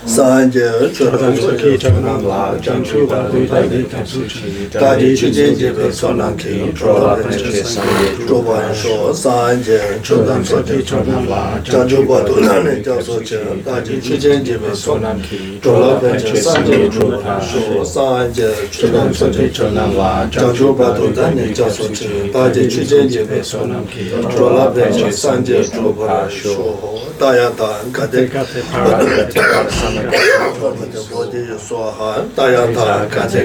Sanje, Chodansuki, Chanamla, Janchuba, Tadi Chujinji, Sonanki, Trolanchi, Troban Shaw, Sanje, Chodansuki, Chanamla, Janchuba, Tulani, Jasucha, Tadi Chujinji, Sonanki, Trolanchi, Sanje, Troban Shaw, Sanje, Chodansuki, Chanamla, Janchuba, Tulani, Jasucha, Tadi Chujinji, Sonanki, Trolanchi, Sanje, Troban Shaw, Dayatan, Kadekate, Parasam. Body Soha, Dayanta, Kate,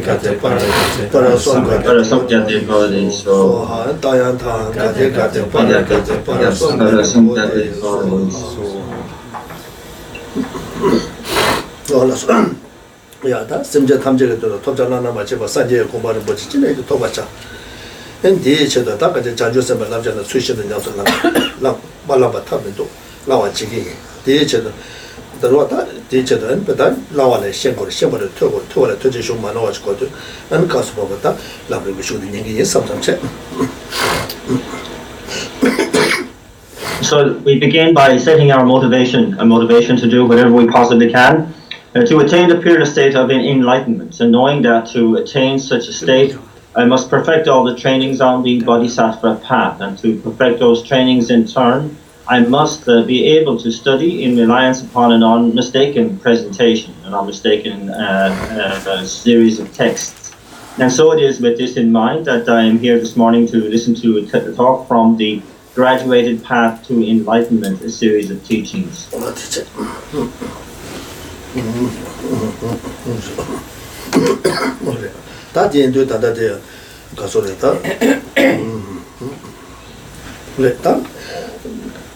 Parasam body, Soha, Dayanta, Kate, Parasam body. Yeah, that's Simja Tamjek to the Tojalana Machiva, Sanjay Kumbari Bochina to Tobacha. And the Cheda Taka, the Jajus and Lavjan, the Swish and Nelson, Balaba Tabindo, Lawa Chigi, the Cheda. The Rota, teacher, but then Lawa Shamble, Shamble, Tola, Tujish, Manoj, Kotu, and Cosmogata, Lovely shooting in sometimes. So we begin by setting our motivation, a motivation to do whatever we possibly can to attain the pure state of enlightenment, and knowing that to attain such a state, I must perfect all the trainings on the Bodhisattva path, and to perfect those trainings in turn, I must be able to study in reliance upon an unmistaken presentation, an unmistaken series of texts. And so it is with this in mind that I am here this morning to listen to a talk from the Graduated Path to Enlightenment, a series of teachings.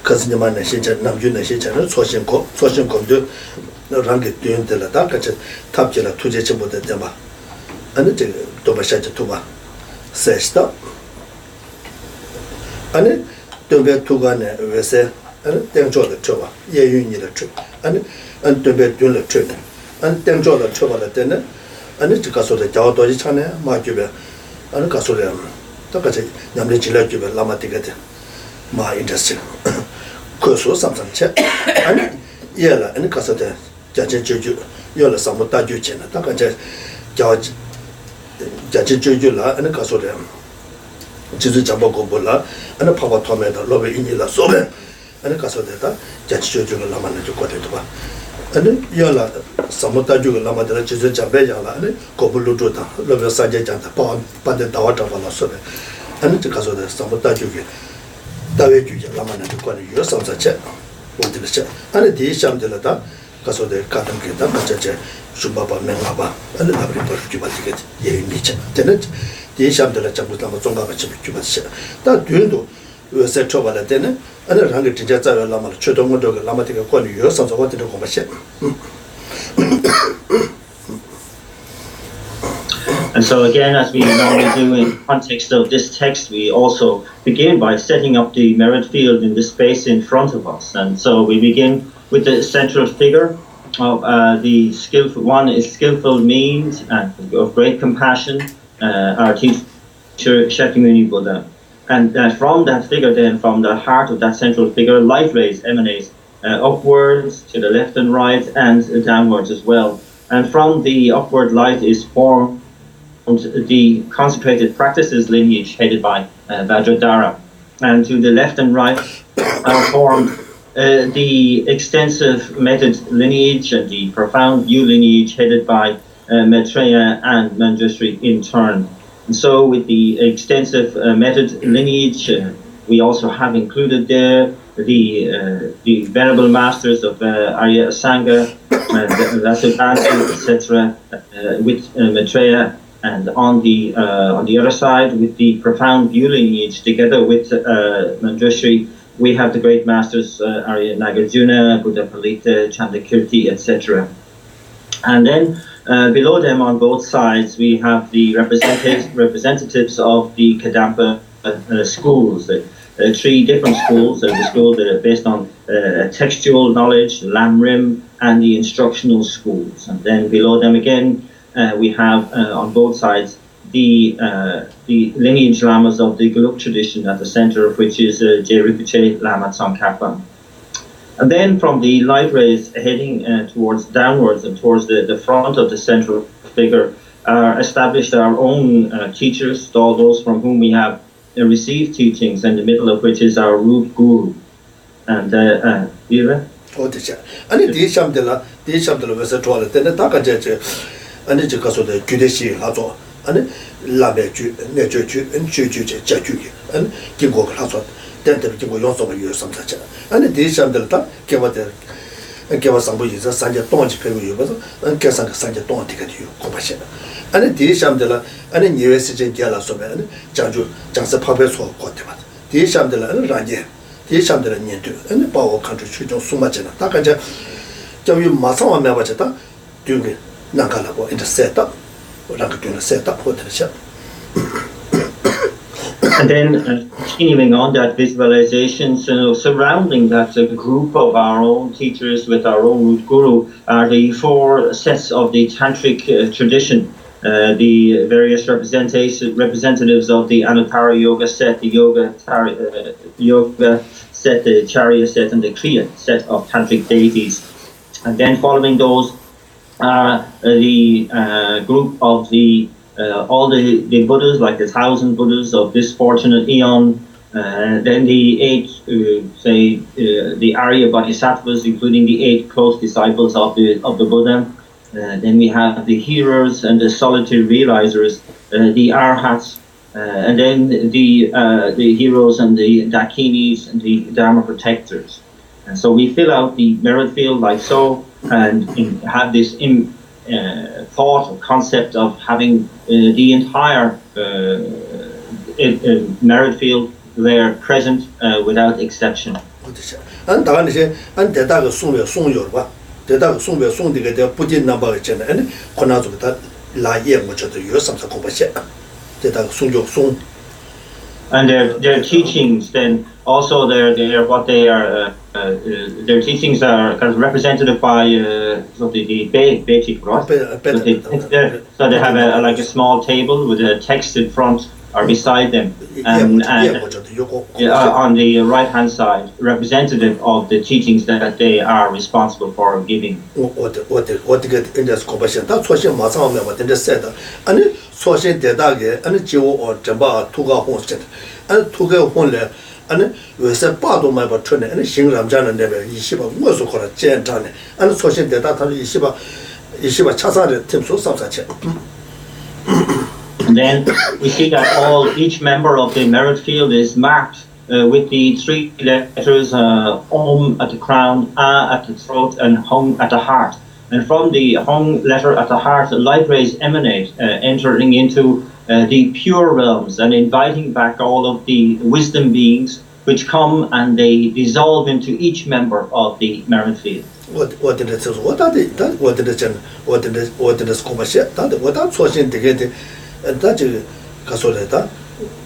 Kasinyaman Shicha, Namjuna Shicha, Swashinko, Rangi Dun de la Dakacha, Tapjela, Tujichibo de Dema, and the Tobashacha Tuba. Sesta. And it Tobe Tugane, Vese, and Tenjo the Choba, Ye Uni the trip, and Tobe Dun the trip, and Tenjo the Choba the dinner, and it's Caso de Jao Dojichane, Majuba, and Casolia, Takachi, Namlichila Juba, Lama Tigate, my industry. Koso something check and yella and Casate, Judge Juju, Yola Samuta Juchen, Takaja, Judge Jujula and Casodem, Jizu Jabogobola, and a Papa Tomato, Lobby Inila Sobe, and a Casodeta, Judge Juju Lamana to Cotetua. And Yola Samuta Jugu Lama de Jizu Jabella, and Cobuluta, Love Sajanta, Panda Tawata Sobe, and the Caso de Samuta Jugi. Dawe Juja Lamana to Quani, you some such a what did the chat? And the Sham de la Caso de Catam Kita, Machache, Shubaba Mengaba, and the Abri Juba ticket, Ye Nicha, Tenet, the Sham de la Chaputama Zonga Chubat. That during you said trouble at dinner, and a hungry Tijata Lama, Chodomodo, Lamatica Quani, you some what did the commission. And so again, as we normally do in the context of this text, we also begin by setting up the merit field in the space in front of us. And so we begin with the central figure of the skillful one is skillful means of great compassion, our teacher Shakyamuni Buddha. And from that figure then, from the heart of that central figure, light rays emanate upwards to the left and right and downwards as well. And from the upward light is formed the consecrated practices lineage headed by Vajradhara, and to the left and right are formed the extensive method lineage and the profound view lineage headed by Maitreya and Manjushri in turn. And so with the extensive method lineage, we also have included there the venerable masters of Arya Asanga, Vasubandhu, etc., with Maitreya. And on the other side, with the profound view lineage, together with Manjushri, we have the great masters Arya Nagarjuna, Buddha Palita, Chandakirti, etc. And then below them on both sides, we have the representatives of the Kadampa schools, three different schools. The schools that are based on textual knowledge, Lamrim, and the instructional schools. And then below them again, we have on both sides the lineage lamas of the Geluk tradition, at the center of which is Je Rinpoche Lama Tsongkhapa. And then from the light rays heading towards downwards and towards the front of the central figure are established our own teachers, all those from whom we have received teachings, in the middle of which is our root guru. And Ira? 아니 디샴들라 왜서 좋아를 때는 다가제제 아니 저 가서도 규대시 하죠 아니 라베주 내주주 은주주제 자주기 아니 긴고를 하죠 때때 긴고 용서가 요삼사자 아니 디샴들다 개와데 개와 상부이서 산제 동지 배우 요버서 개상 산제 동한테가 돼요 고바시 아니 디샴들라 아니 니웨스제 게라 소면 장주 장서 파베소 고테마 디샴들라 아니 라제 대상들은 년도 근데 바오 컨트롤 최종 수마잖아 다가자 저기 마상와 매바자다 뒤에 나가라고 이제 셋업 라고 되는 셋업 호텔샷 And then continuing on that visualization, so surrounding that group of our own teachers with our own root guru are the four sets of the tantric tradition. The various representatives of the Anuttara Yoga set, the Yoga set, the Charya set, and the Kriya set of tantric deities. And then following those are the group of all the Buddhas, like the 1,000 Buddhas of this fortunate eon. Then the 8, the Arya Bodhisattvas, including the 8 close disciples of the Buddha. Then we have the hearers and the solitary realizers, the arhats, and then the heroes and the dakinis and the dharma protectors. And so we fill out the merit field like so, and have this thought or concept of having the entire merit field there present without exception. 대다가 송배 송디가 대 부진 넘버가 있잖아요. 권하족다 라예 뭐저도 요삼사 공부시. 대다가 송족 송. And their teachings then also their what they are their teachings are kind of represented by the basic right. So they have like a small table with a text in front or beside them, and on the right hand side, representative of the teachings that they are responsible for giving. 어떻게 인데스 고바시 다 초신 마상하면 어떤데 세다 아니 초신 대다게 아니 지오 전바 투가 혼스 아니 투가 혼래 아니 왜서 빠도 많이 버트네 아니 신람자는 레벨 20바 무엇을 거라 젠타네 아니 초신 대다 다 20바 차사를 팀소 삼사체. And then we see that each member of the merit field is marked with the 3 letters Om at the crown, A at the throat, and Hung at the heart. And from the Hung letter at the heart, the light rays emanate, entering into the pure realms and inviting back all of the wisdom beings which come and they dissolve into each member of the merit field. What did it say? What did it 다지 가서래다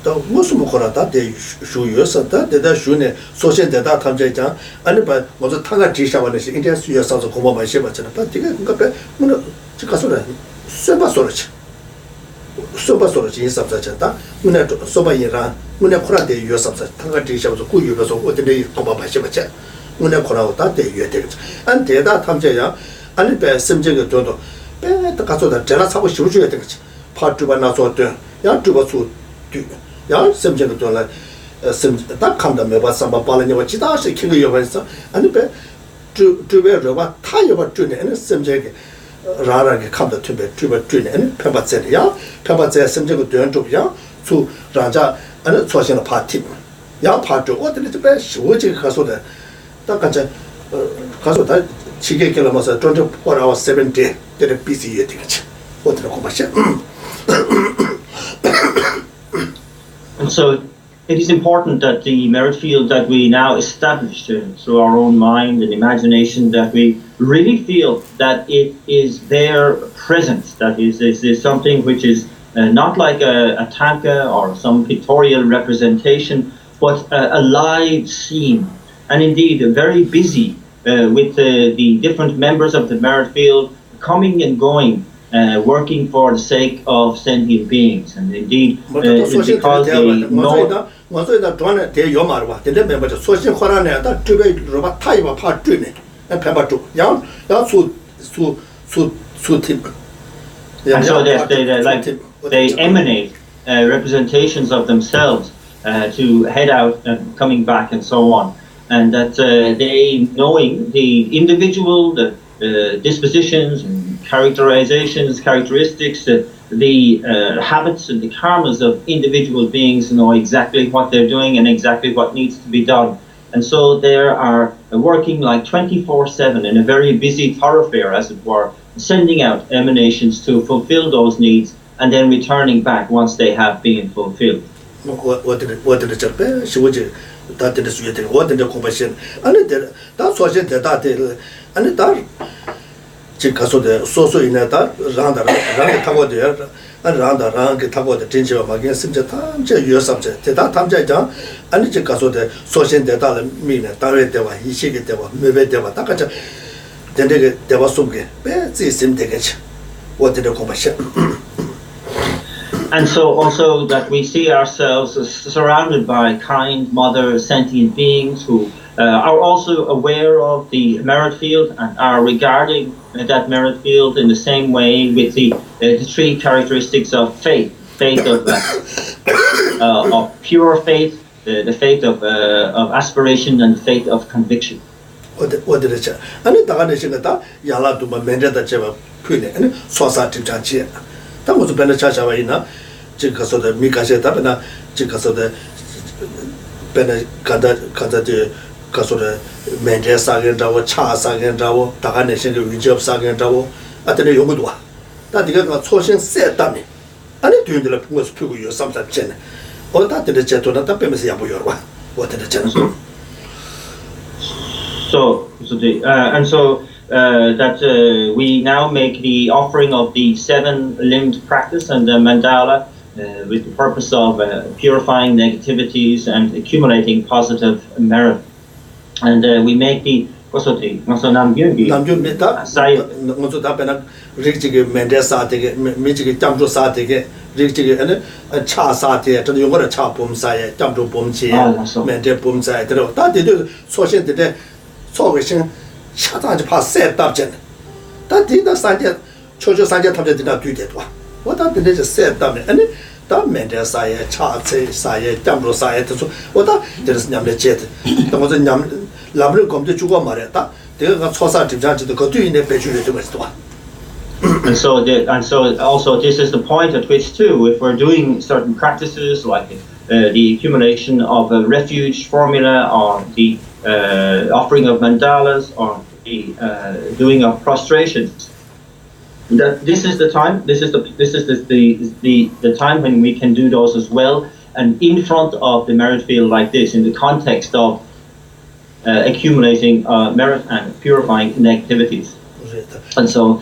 또 무슨 거라다 대 주요서다 대다 주네 소신대다 탐제장 아니 봐 먼저 타가 지샤와는시 인디아 수요서서 고마만 셔봤잖아 봐 되게 그러니까 뭐 가서래 쇠바소르지 인사자다 문에 소바이라 문에 코라데 요섭사 타가 지샤와서 구유에서 어디에 고마만 셔봤자 문에 코라오다 대 유에 안 대다 탐제야 아니 배 심정이 도도 배다 가서다 제가 사고 쉬어줘야 되겠지 파주바 나서도 야 주바수 야 semjeng dola sem ta kamda meba samba palanya wa chitashi kinga yobansa ani be tube roba ta yoba tune ani semjeng rara ge kamda tube tune ani peba tse ya peba tse semjeng doyan job ya su raja ani chosin la party ya party o de be shoji kaso de ta kacha kaso da chige kelamasa 24 hours 7 day de busy ye tinga o de ko basha. And so it is important that the merit field that we now establish through our own mind and imagination, that we really feel that it is there present, that is something which is not like a tanka or some pictorial representation, but a live scene, and indeed very busy with the different members of the merit field coming and going working for the sake of sentient beings, and indeed because they know. And so they emanate representations of themselves to head out and coming back and so on, and that they, knowing the individual, the dispositions and characteristics, the habits and the karmas of individual beings, know exactly what they're doing and exactly what needs to be done. And so they are working like 24/7 in a very busy thoroughfare, as it were, sending out emanations to fulfill those needs and then returning back once they have been fulfilled. And so also that we see ourselves as surrounded by kind, mother, sentient beings who are also aware of the merit field and are regarding that merit field in the same way with the three characteristics of faith. Faith of pure faith, the faith of aspiration, and faith of conviction. We now make the offering of the 7-limbed practice and the mandala with the purpose of purifying negativities and accumulating positive merit. And we make the And so also this is the point at which too, if we're doing certain practices like the accumulation of a refuge formula, or the offering of mandalas, or the doing of prostrations, that this is the time. This is the time when we can do those as well, and in front of the merit field like this, in the context of accumulating merit and purifying negativities. And so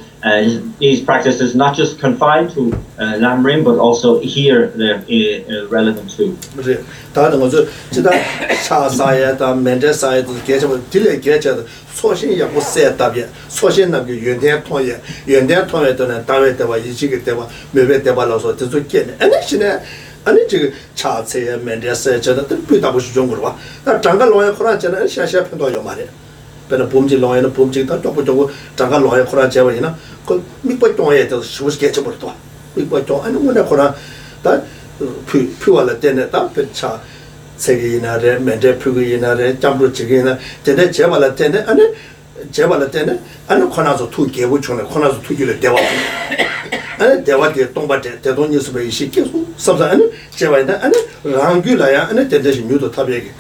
these practices not just confined to Lamrim, but also here they're relevant too. Bena bomji loya na bomji ta topo topo janga loya khora jewa ina ko mikpa tong ye to shus ke chobor to mikpa tong anu mona khora ta phu wala tene ta pecha segi ina re mende phu ina re jamru chigi ina tene jewa tene anu khona zo tu ge bu chone khona zo tu ge le dewa ane dewa de tongba de don yesu be shi ke su sabza ane jewa ina ane rangyu la ya ane tende shi nyudo tabege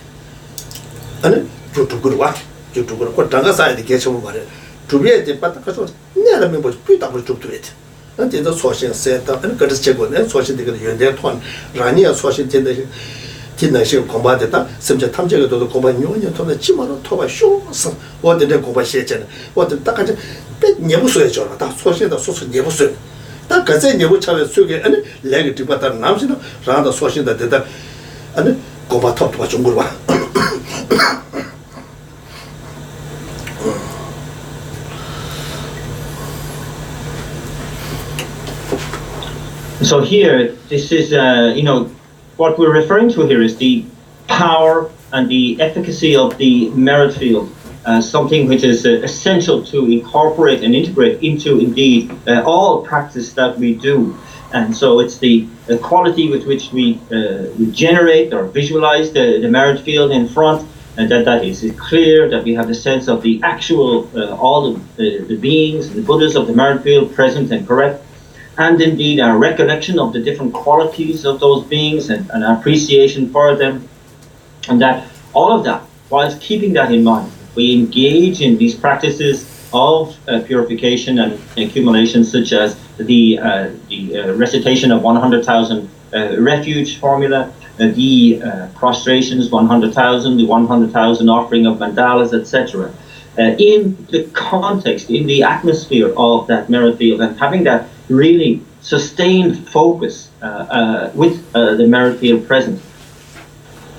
ane jutukurwa jutukur ko tanga sa de kecho mo bare tubiye de pata kaso ne la me bo puta bo tutuet ante da sochen seta ane kadis chego ne sochen de yende ton rania sochen tende tinna shi komba de ta semje 탐제가 도 komba nyonya ton chi마로 토바 쇼서 어데 komba shechen 어데 딱 가지 배 내부서에 줘라 다 소신다 소소 내부서 딱 가세 내부 차에 속에 아니 레기 디바다 남시나 라다 소신다 되다 아니 komba 톱도 좀 걸어 So here, this is, what we're referring to here is the power and the efficacy of the merit field, something which is essential to incorporate and integrate into, indeed, all practice that we do. And so it's the quality with which we generate or visualize the merit field in front, and that is clear, that we have a sense of the actual, all the beings, the Buddhas of the merit field present and correct, and indeed our recollection of the different qualities of those beings and our appreciation for them, and that all of that, whilst keeping that in mind, we engage in these practices of purification and accumulation, such as the recitation of 100,000 refuge formula, the prostrations 100,000, the 100,000 offering of mandalas, etc. In the context, in the atmosphere of that merit field, and having that really sustained focus with the merit field present,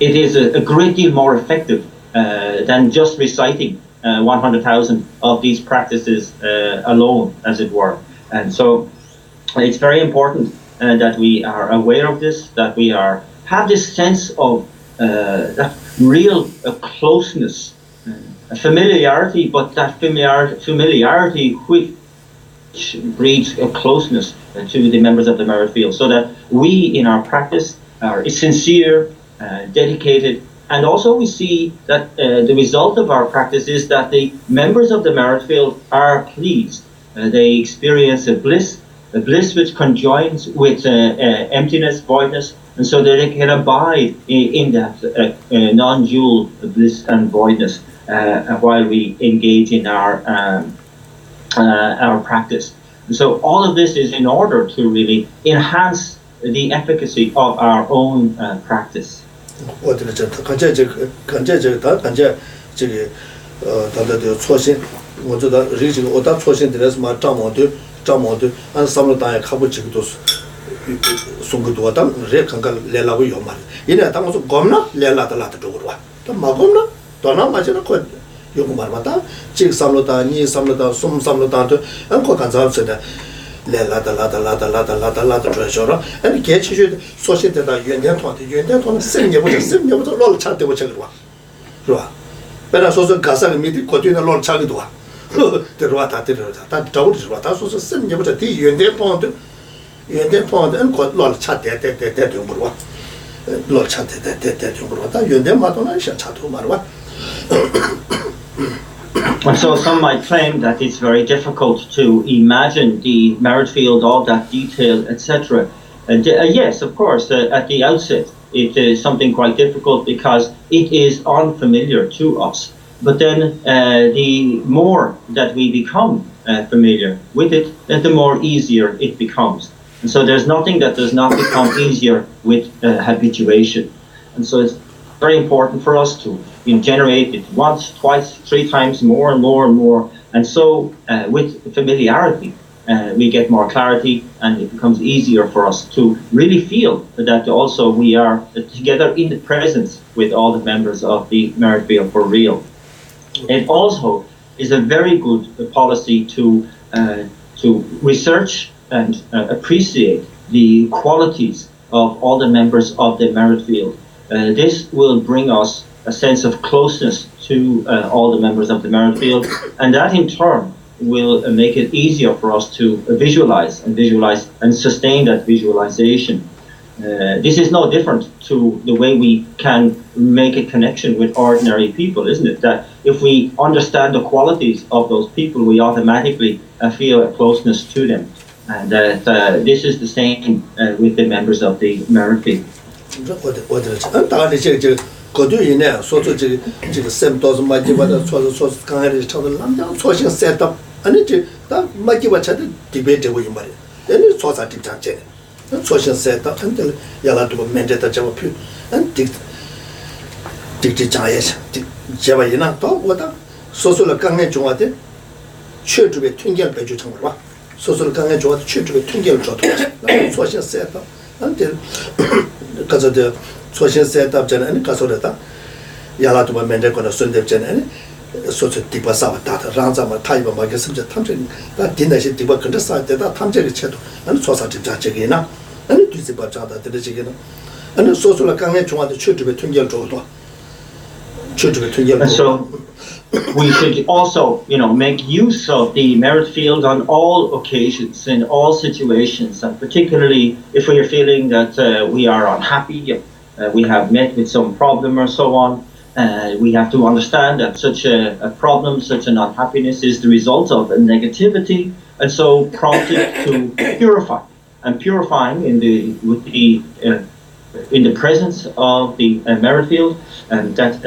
it is a great deal more effective than just reciting 100,000 of these practices alone, as it were. And so it's very important that we are aware of this, that we have this sense of that real closeness, familiarity, but that familiarity which breeds a closeness to the members of the merit field, so that we in our practice are sincere, dedicated, and also we see that the result of our practice is that the members of the merit field are pleased. They experience a bliss which conjoins with emptiness, voidness, and so that they can abide in that non-dual bliss and voidness while we engage in our practice. And so all of this is in order to really enhance the efficacy of our own practice. and get you social that you and send you roll chat de wa but I also Gaza meeting continue a lot chag do the rata that doubt what I also send you the you and lot chat that lot chat that you and them Madonna chat to Marwa. And so some might claim that it's very difficult to imagine the merit field, all that detail, etc. And yes, of course, at the outset, it is something quite difficult because it is unfamiliar to us. But then the more that we become familiar with it, then the more easier it becomes. And so there's nothing that does not become easier with habituation. And so it's very important for us to generate it once, twice, 3 times, more and more and more. And so with familiarity, we get more clarity, and it becomes easier for us to really feel that also we are together in the presence with all the members of the merit field for real. It also is a very good policy to research and appreciate the qualities of all the members of the merit field. This will bring us a sense of closeness to all the members of the merit field, and that in turn will make it easier for us to visualize and sustain that visualization. This is no different to the way we can make a connection with ordinary people, isn't it? That if we understand the qualities of those people, we automatically feel a closeness to them. And this is the same with the members of the merit field. yala to mende kono sunde chen so so tipa sa ta rangza ma thaiba ma gesem je tamche da dinda shi tipa kanda sa de da tamche ge chedo an so sa ti ja che ge na 아니 뒤지 받자다 되지기는 아니 소소라 강에 중앙에 추트베 튕겨 줘도 추트베 튕겨 And so we should also, make use of the merit field on all occasions, in all situations, and particularly if we are feeling that we are unhappy, we have met with some problem or so on. We have to understand that such a problem, such an unhappiness is the result of a negativity, and so prompted to purify. And purifying in the presence of the merit field, and that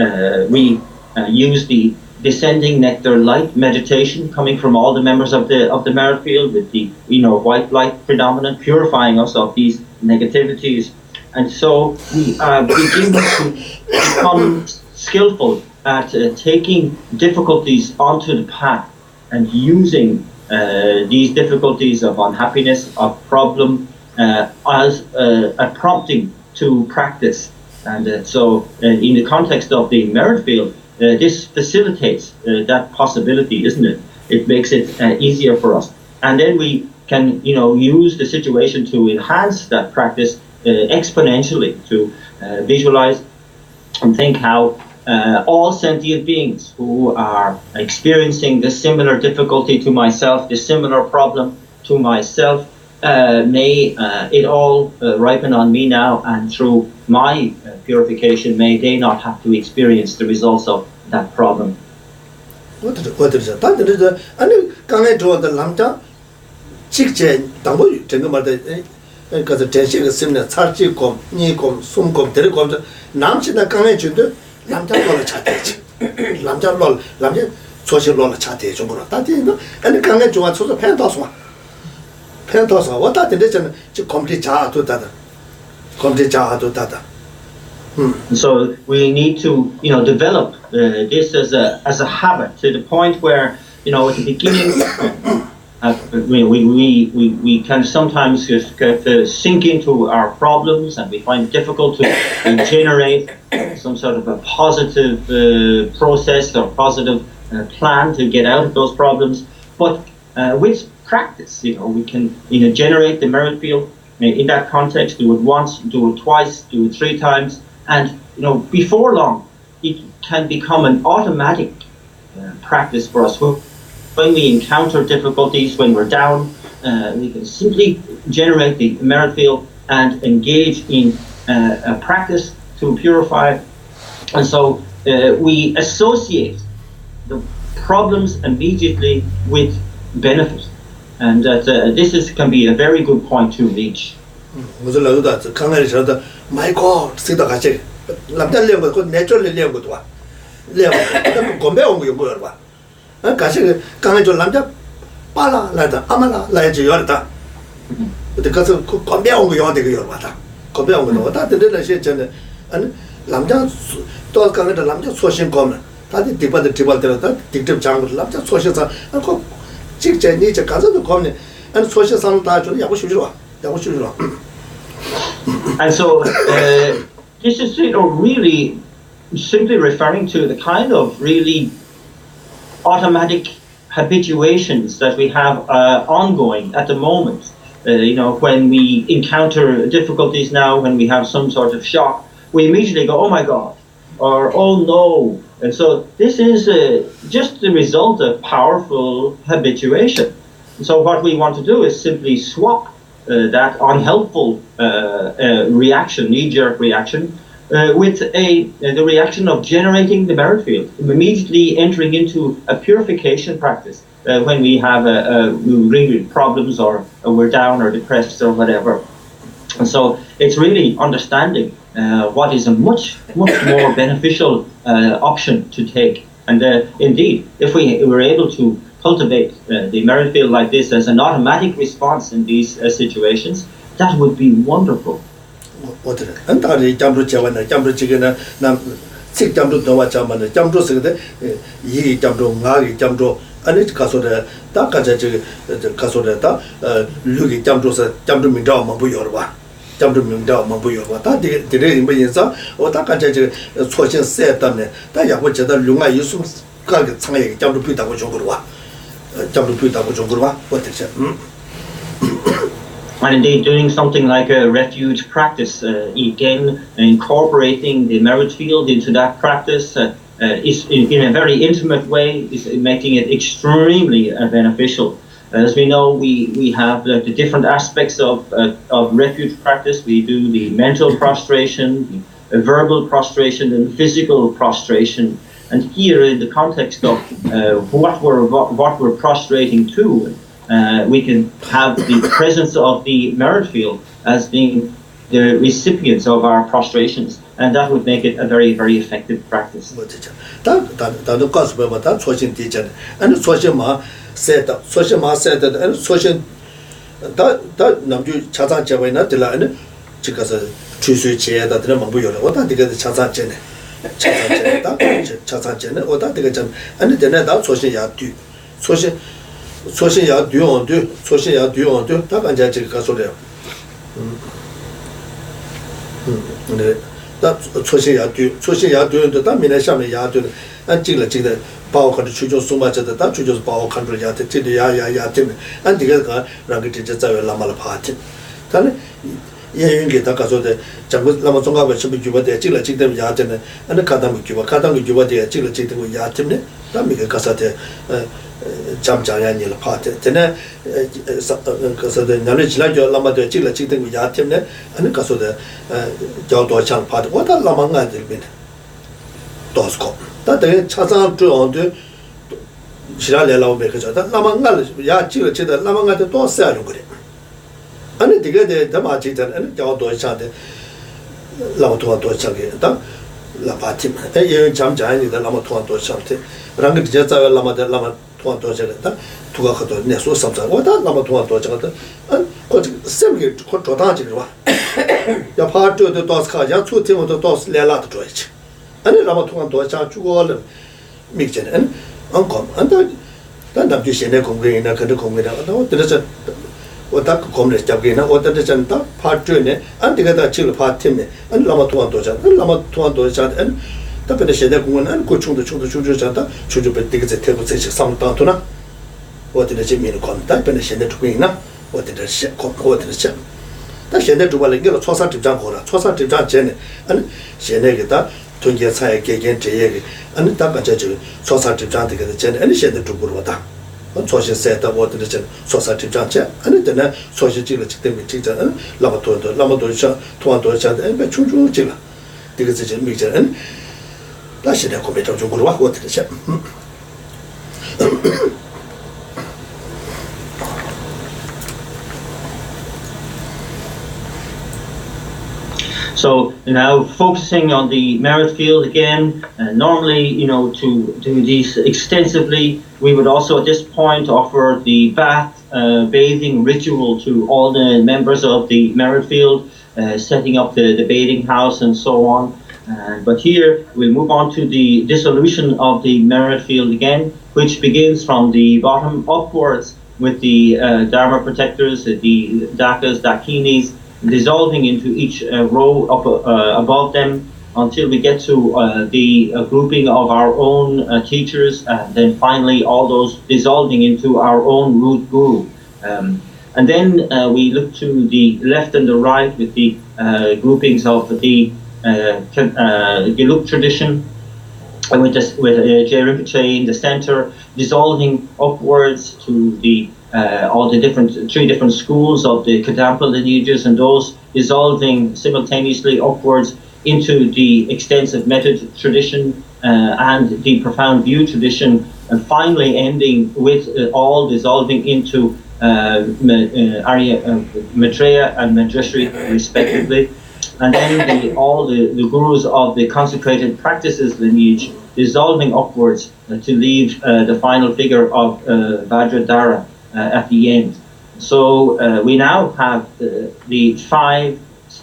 we use the descending nectar light meditation coming from all the members of the merit field, with the white light predominant, purifying us of these negativities. And so we begin to become skillful at taking difficulties onto the path and using these difficulties of unhappiness, of problem, as a prompting to practice. And so in the context of the merit field, this facilitates that possibility, isn't it? It makes it easier for us. And then we can, use the situation to enhance that practice exponentially, to visualize and think how all sentient beings who are experiencing this similar difficulty to myself, this similar problem to myself, may it all ripen on me now, and through my purification, may they not have to experience the results of that problem. What is it? 아니 강에 좋아하는 남자 직제 당고 정말 그래서 대시가 쓰면 살찌고 니고 숨고 데리고 남친다 강에 주도 남자 rol을 찾대지. 남자 소실rol을 찾대 정도로 다디는 아니 강에 좋아서 팬도서 왔다 되잖아. 지 컴퓨터 자도 다다. So we need to, develop this as a habit, to the point where, at the beginning, we can sometimes just sink into our problems, and we find it difficult to generate some sort of a positive process or positive plan to get out of those problems. But with practice, we can, generate the merit field in that context. Do it once, do it twice, do it 3 times. And before long, it can become an automatic practice for us. When we encounter difficulties, when we're down, we can simply generate the merit field and engage in a practice to purify. And so we associate the problems immediately with benefit, and that can be a very good point to reach. My God, see the Gashi. Lamdalian was naturally live with one. Live, Gombe, we were one. Gashi, coming to Lambda, Pala, Lada, Amala, like Yorta. The cousin could come down with your water. Come down with water, the little and Lambda, those coming to Lambda, social common. That is deeper the table, that dictative jungle, Lambda, social, and cook. Chick needs a cousin to come in, and social sound title, Yabushua. And so this is really simply referring to the kind of really automatic habituations that we have ongoing at the moment. When we encounter difficulties now, when we have some sort of shock, we immediately go, oh my God, or oh no. And so this is just the result of powerful habituation. So what we want to do is simply swap that unhelpful reaction, knee-jerk reaction, with the reaction of generating the merit field, immediately entering into a purification practice when we have really problems, or we're down or depressed or whatever. And so it's really understanding what is a much more beneficial option to take. And indeed, if we were able to cultivate the merit field like this as an automatic response in these situations, that would be wonderful. What is it? And I jump to Chavan, jump to chicken, sick jump to Nova Chaman, jump to Sing, ye jump to Nagi, jump to Anit Casoda, Takaja, Casodeta, Lugi jump to Minda Mabuyorva, jump to Minda Mabuyorva, that the rain Bayinsa, or Takaja, Swatch said, Taya, which the Lunga used to jump to Pita Jump to Pita What is it? And indeed, doing something like a refuge practice, again, incorporating the merit field into that practice is in a very intimate way, is making it extremely beneficial. As we know, we have the different aspects of refuge practice. We do the mental prostration, the verbal prostration, and physical prostration. And here, in the context of what we're prostrating to, we can have the presence of the merit field as being the recipients of our prostrations, and that would make it a very, very effective practice. So now focusing on the merit field again, normally, to do these extensively, we would also at this point offer the bathing ritual to all the members of the merit field, setting up the bathing house and so on. But here we'll move on to the dissolution of the merit field again, which begins from the bottom upwards with the Dharma protectors, the Dakas, Dakinis, dissolving into each row up above them until we get to the grouping of our own teachers, and then finally all those dissolving into our own root guru. And then we look to the left and the right with the groupings of the Geluk tradition, with Jai Rinpoche in the center, dissolving upwards to the all the three different schools of the Kadampa lineages, and those dissolving simultaneously upwards into the extensive method tradition and the profound view tradition, and finally ending with all dissolving into Maitreya and Manjushri respectively. And then all the gurus of the consecrated practices lineage dissolving upwards to leave the final figure of Vajradhara at the end. So we now have the 5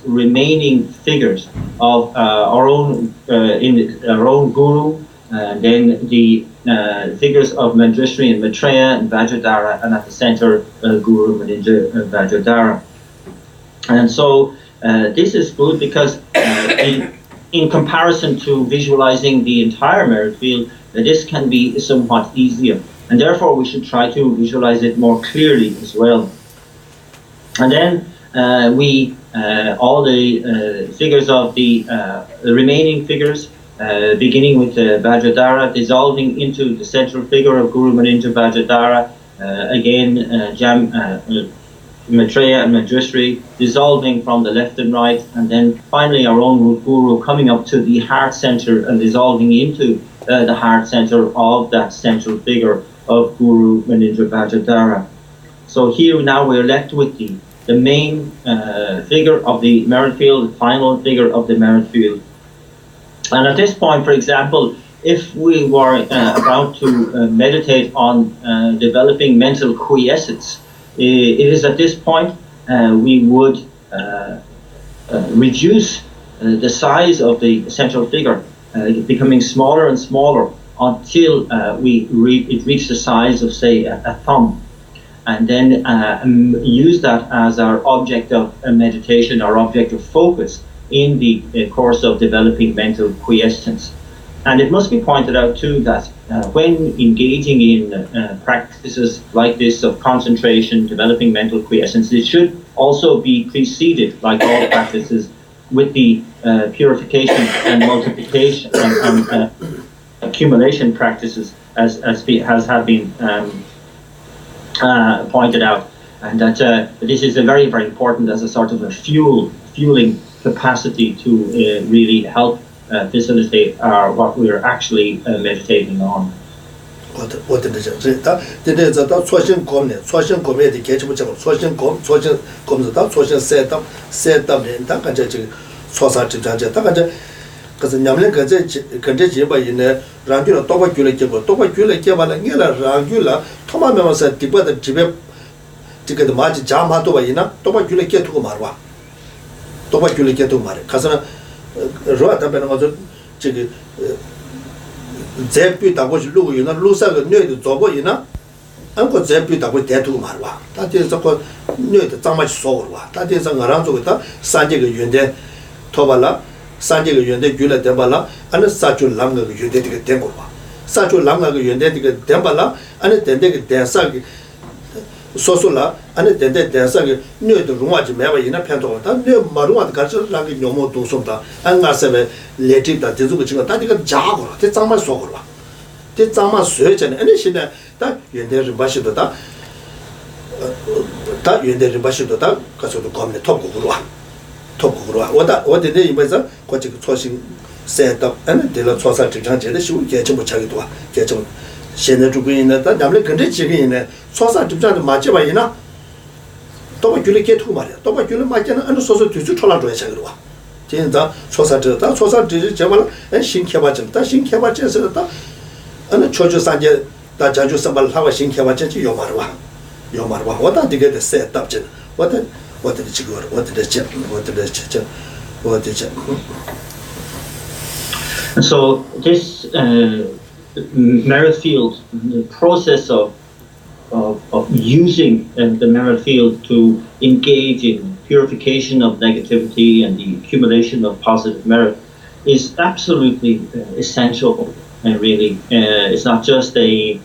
remaining figures of our own guru, and then the figures of Manjushri and Maitreya and Vajradhara, and at the center Guru Muninja Vajradhara. And so this is good because in comparison to visualizing the entire merit field, this can be somewhat easier, and therefore we should try to visualize it more clearly as well. And then All the figures of the remaining figures, beginning with Vajradhara, dissolving into the central figure of Guru Maninja Vajradhara, Maitreya and Manjushri, dissolving from the left and right, and then finally our own Guru coming up to the heart center and dissolving into the heart center of that central figure of Guru Manindra Vajradhara. So here now we're left with the main figure of the merit field, the final figure of the merit field. And at this point, for example, if we were about to meditate on developing mental quiescence, it is at this point we would reduce the size of the central figure, becoming smaller and smaller until it reaches the size of, say, a thumb, and then use that as our object of meditation, our object of focus in the course of developing mental quiescence. And it must be pointed out too that when engaging in practices like this of concentration, developing mental quiescence, it should also be preceded, like all practices, with the purification and multiplication and accumulation practices, as have been pointed out, and that this is a very, very important as a sort of a fueling capacity to really help facilitate what we're actually meditating on. 그래서 냠래 근데 집에 있는 라디오 또바 줄레게고 또바 줄레게발라 녀라 라디오라 토마면서 디바다 집에 지금 마치 자마도 바이나 또바 줄레게 두고 말와 또바 줄레게 두고 말해 가서는 로아다 배는 거죠 지금 제피다고 루고 있나 루사가 뇌도 저거 있나 안고 제피다고 대두고 말와 다들 저거 뇌도 장마치 소르와 다들 저 나랑 저거다 산제가 윤대 토발라 산제가 윤대 줄레 대발라 아니 사주 랑가 윤대 되게 된 거와 사주 랑가 윤대 되게 대발라 아니 된데 대사기 소소라 아니 된데 대사기 뇌도 롱아지 매바 이나 편도다 뇌 마루와 같이 랑기 뇨모 도송다 안가세베 레티다 제주고 지금 다디가 자고라 대 장마 소고라 대 장마 쇠전에 아니 신에 다 윤대를 마시도다 다 윤대를 마시도다 가서도 검네 톱고로 와 오다 어디에 이면서 거기 초신 셋업 아니 데라 초사 직장제의 시우 개점 못하기도 와 개점现在主管呢，但咱们跟着几个人呢，说啥就这样的马几把人呢，都把局里给吐嘛的，都把局里马几呢，按照说就出来做一下个的哇。今天咱说啥这，咱说啥这结完了，俺新开发证，但新开发证是的，俺确实三届，大家就什么他话新开发证就要嘛的哇，要嘛的哇，我当这个的塞到这，我的这个，我的这，我的这，我的这。So this merit field, the process of using the merit field to engage in purification of negativity and the accumulation of positive merit is absolutely essential, and really it's not just a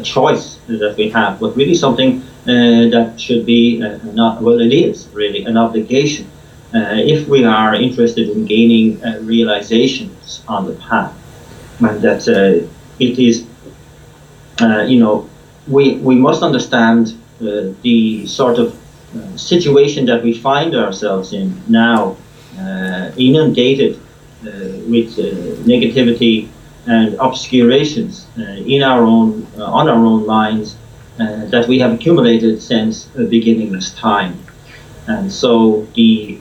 choice that we have, but really something that should be it is really an obligation if we are interested in gaining realizations on the path. And that it is, we must understand the sort of situation that we find ourselves in now, inundated with negativity and obscurations on our own minds that we have accumulated since beginningless time. And so the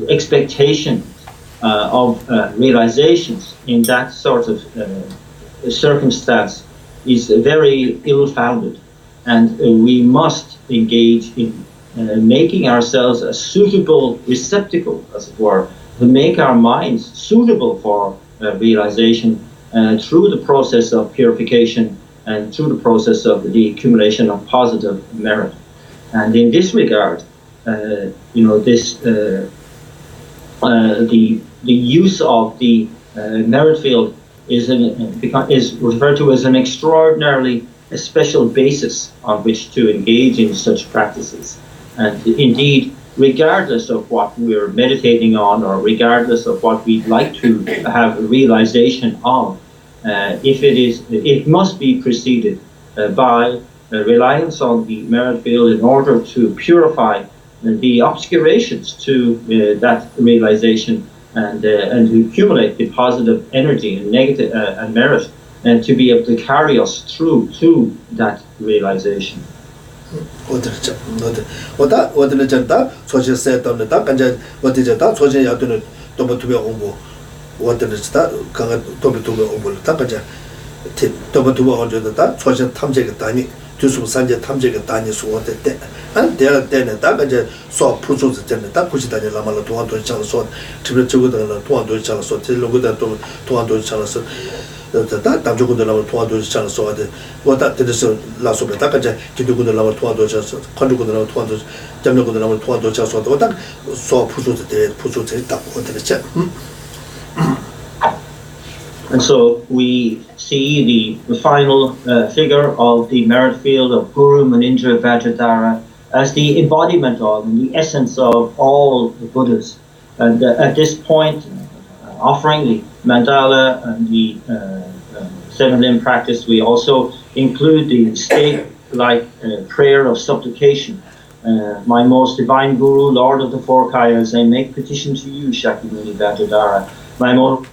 expectation of realizations in that sort of circumstance is very ill-founded, and we must engage in making ourselves a suitable receptacle, as it were, to make our minds suitable for realization through the process of purification and through the process of the accumulation of positive merit. And in this regard, the use of the merit field is referred to as an extraordinarily special basis on which to engage in such practices. And indeed, regardless of what we're meditating on, or regardless of what we'd like to have a realization of, it must be preceded by reliance on the merit field in order to purify the obscurations to that realization, and to accumulate the positive energy and negative and merit, and to be able to carry us through to that realization. 두수 산제 탐제가 다니 수원때 안 대라 때는 다가제 소 푸주즈 때는 다 구시다니 라말로 도안도 장소 집에 저거들 도안도 장소 제로고다 또 도안도 장소 다 담조고들 라고 도안도 장소 하데 뭐다 때서 라소베 다가제 기도고들 라고 도안도 장소 컨주고들 라고 도안도 잠녀고들 라고 도안도 장소 다소 푸주즈 때 푸주즈 딱 어떻게 And so we see the final figure of the merit field of Guru Munindra Vajradhara as the embodiment of and the essence of all the Buddhas. And at this point, offering the mandala and the seven limb practice, we also include the state-like prayer of supplication. My most divine Guru, Lord of the four Kayas, I make petition to you, Shakyamuni Vajradhara. My most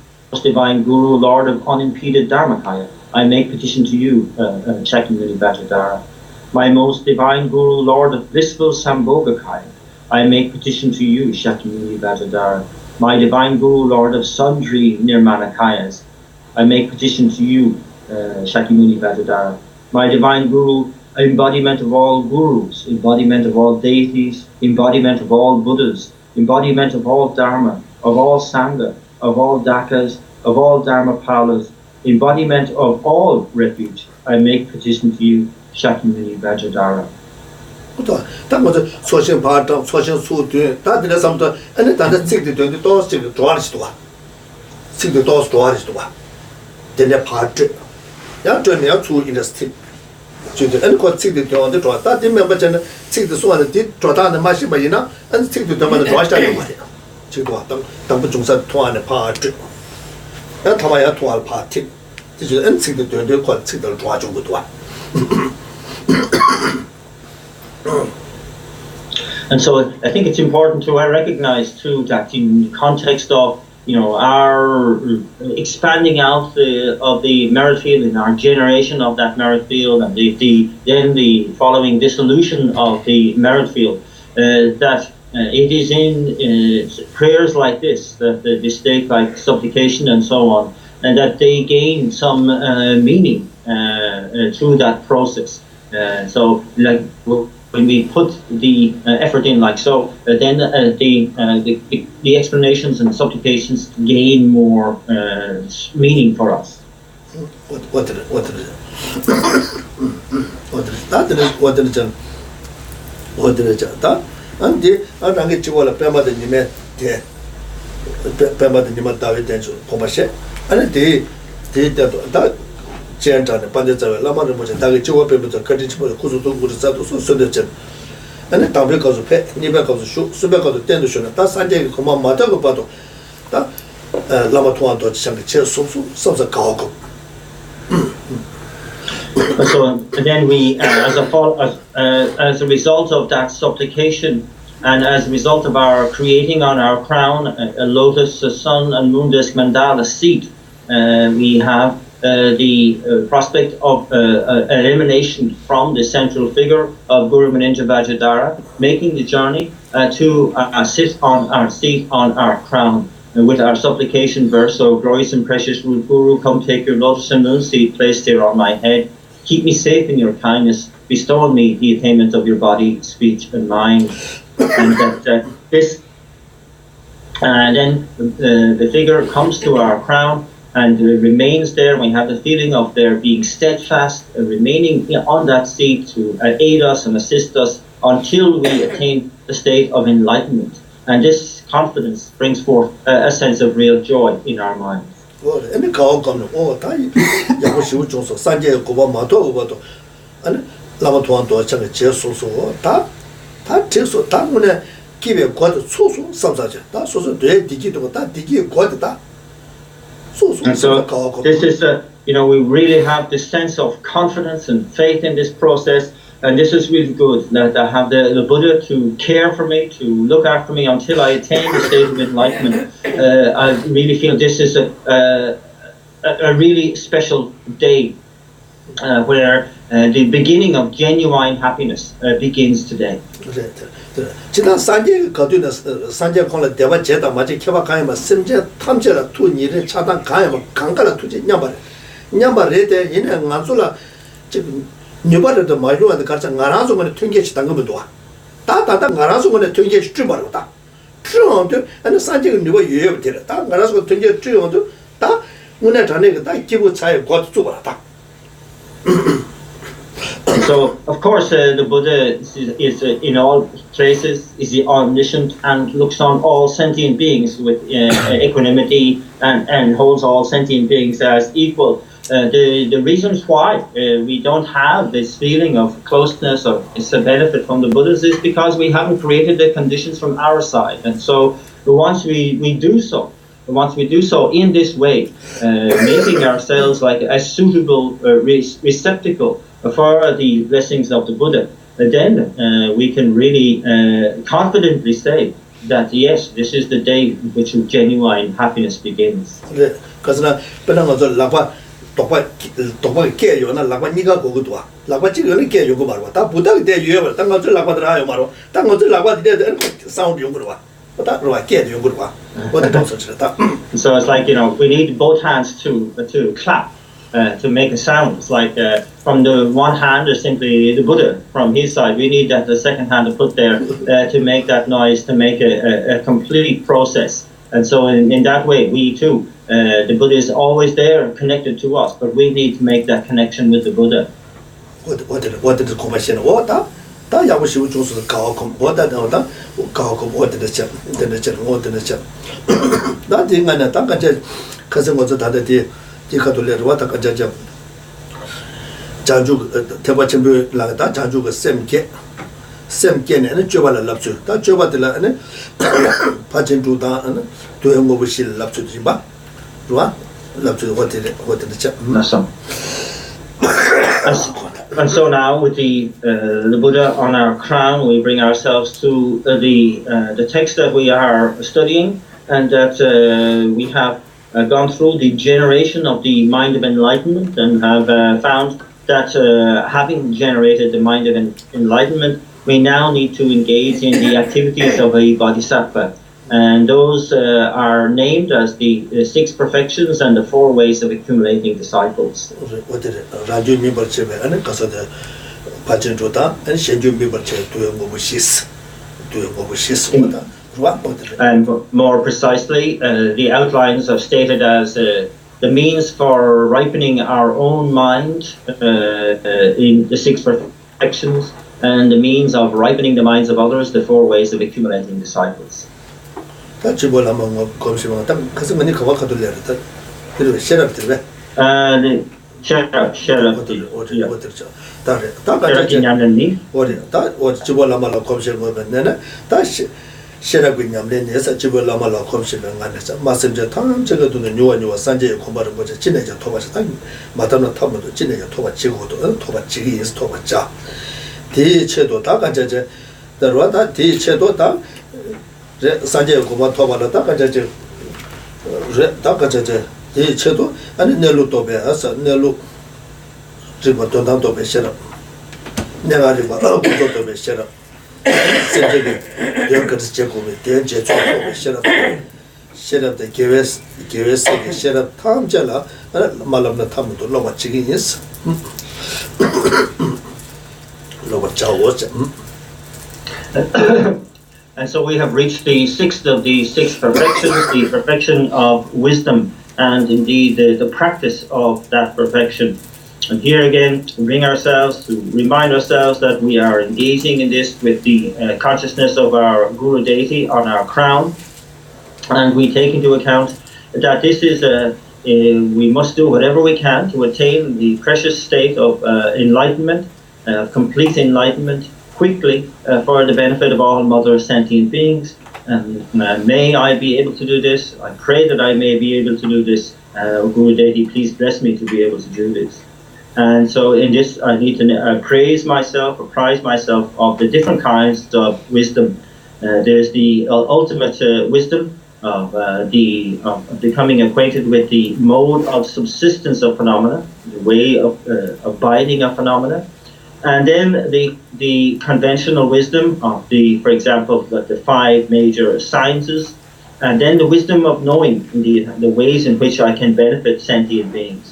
divine Guru, Lord of unimpeded Dharmakaya, I make petition to you, Shakyamuni Vajradhara. My most divine Guru, Lord of blissful Sambhogakaya, I make petition to you, Shakyamuni Vajradhara. My divine Guru, Lord of sundry Nirmanakayas, I make petition to you, Shakyamuni Vajradhara. My divine Guru, embodiment of all Gurus, embodiment of all deities, embodiment of all Buddhas, embodiment of all Dharma, of all Sangha, of all Dakas, of all Dharmapalas, embodiment of all refuge, I make petition to you, Shakyamuni Vajradhara. And so I think it's important to recognize too that in the context of our expanding out of the merit field in our generation of that merit field, and then the following dissolution of the merit field, that it is in prayers like this, that the state like supplication and so on, and that they gain some meaning through that process. So, like when we put the effort in, like so, then the explanations and supplications gain more meaning for us. What 안디 안랑게 지고라 빼마데 님에 데 빼마데 님만 다위 된주 고마셰 아니 데데도 다 제한자네 반대자에 라마를 보자 다게 지고 빼부터 같이 보자 고소도 고르자도 손대전 아니 담배 가서 패 니베 가서 쇼 수베 가서 땡도 쇼나 다 산제 그만 맞다고 봐도 다 라마 통한도 지상게 제 소소 소소 가고 So then we, as a result of that supplication, and as a result of our creating on our crown a lotus, a sun and moon disk mandala seat, we have the prospect of an emanation from the central figure of Guru Munindra Vajradhara, making the journey to sit on our seat on our crown. And with our supplication verse, O glorious and precious Guru, come take your lotus and moon seat placed here on my head. Keep me safe in your kindness. Bestow on me the attainment of your body, speech, and mind. And that then the figure comes to our crown and remains there. We have the feeling of there being steadfast, remaining on that seat to aid us and assist us until we attain the state of enlightenment. And this confidence brings forth a sense of real joy in our minds. Any cow come oh tai Yakushu Sanjay Kuba Mato Lama Tuan to Chang Chesu ta 다 제소 당문에 기회 과도 소소 삼사죠. 다 소소 돼 디기도 다 디기 과도다. 소소 And so this is we really have this sense of confidence and faith in this process, and this is really good that I have the Buddha to care for me, to look after me until I attain the state of enlightenment. I really feel this is a really special day where the beginning of genuine happiness begins today. 지난 산재 거두는 산재 콘을 대화 제다 맞지 개발 가야만 심제 탐제라 투니를 차단 가야만 강가라 투지 냠바레데 이는 안솔라 지금 뉴바르도 마이로한테 가서 나라서만 튕겨지 당금도 와 다다다 나라서만 튕겨지 주바로다 그런데 아니 산재가 누가 유예를 데려다 나라서 튕겨 주어도 다 문에 전에 다 기부 차에 곧 주바라다. So, of course, the Buddha is in all places, is omniscient and looks on all sentient beings with equanimity and holds all sentient beings as equal. The reasons why we don't have this feeling of closeness or it's a benefit from the Buddhas is because we haven't created the conditions from our side. And so once we do so in this way, making ourselves like a suitable receptacle for the blessings of the Buddha, then we can really confidently say that yes, this is the day in which genuine happiness begins. Because 똑바 깨요나 라바 니가 고고도와 라바 지르는 깨요 고 말고 다 부탁 대 유여 땅 것을 라바들 하요 말고 땅 것을 라바 대 사운드 용으로 와 보다 로와 깨 용으로 와 어디 동서 지르다. So it's like we need both hands to clap to make a sound. It's like from the one hand is simply the Buddha, from his side we need the second hand to put there to make that noise, to make a complete process. And so in that way we too the Buddha is always there connected to us, but we need to make that connection with the Buddha. What did the commission water? That I wish you would also call water down, call water the chap, water the chap. That thing and a tanka cousin was a day, Tikatule water kaja. Janju Tabachimbu like that, Janju same ken and a Jobala lapsu. That Jobatilla and Pachin to down to him over she lapsu Jimba. And so now with the Buddha on our crown, we bring ourselves to the text that we are studying, and that we have gone through the generation of the mind of enlightenment, and have found that having generated the mind of enlightenment, we now need to engage in the activities of a bodhisattva. And those are named as the 6 perfections and the 4 ways of accumulating disciples. And more precisely, the outlines are stated as the means for ripening our own mind in the 6 perfections, and the means of ripening the minds of others, the 4 ways of accumulating disciples. 지볼라만 검시만 딱 가서 많이 가봐가들려다. 그리고 셰랍들래. 셰랍. 어디죠? 다래. 다가지 냠는니? 어디 지볼라만 검시만 내네. 다시 셰랍이 냠는니에서 지볼라만 검시만 안에서 말씀제 탐 저거도는 요원요와 산제 공부를 뭐지 진행자 토바서 딱 마담나 탐도 진행자 토바 지고도 토바 지기 있어 토바자. 대체도 다가제 더러다 대체도 다 산재 고마 토바라다 가자제 다가자제 이 체도 아니 넬로도 배서 넬로 지금 돈도 배셔라 내가 지금 고도도 배셔라 센제게 여기서 제고에 대제 쪽도 배셔라 셰랍의 계획에 셰랍 탐자라 말람나 탐도 로마 지기니스 로마 자오자. And so we have reached the 6th of the 6 perfections, the perfection of wisdom, and indeed the practice of that perfection. And here again, we bring ourselves to remind ourselves that we are engaging in this with the consciousness of our Guru deity on our crown, and we take into account that this is we must do whatever we can to attain the precious state of enlightenment, complete enlightenment, quickly for the benefit of all mother sentient beings. And may I be able to do this? I pray that I may be able to do this. Guru Deity, please bless me to be able to do this. And so in this, I need to praise myself or prize myself of the different kinds of wisdom. There's the ultimate wisdom of becoming acquainted with the mode of subsistence of phenomena, the way of abiding of phenomena. And then the conventional wisdom of for example, the 5 major sciences, and then the wisdom of knowing the ways in which I can benefit sentient beings.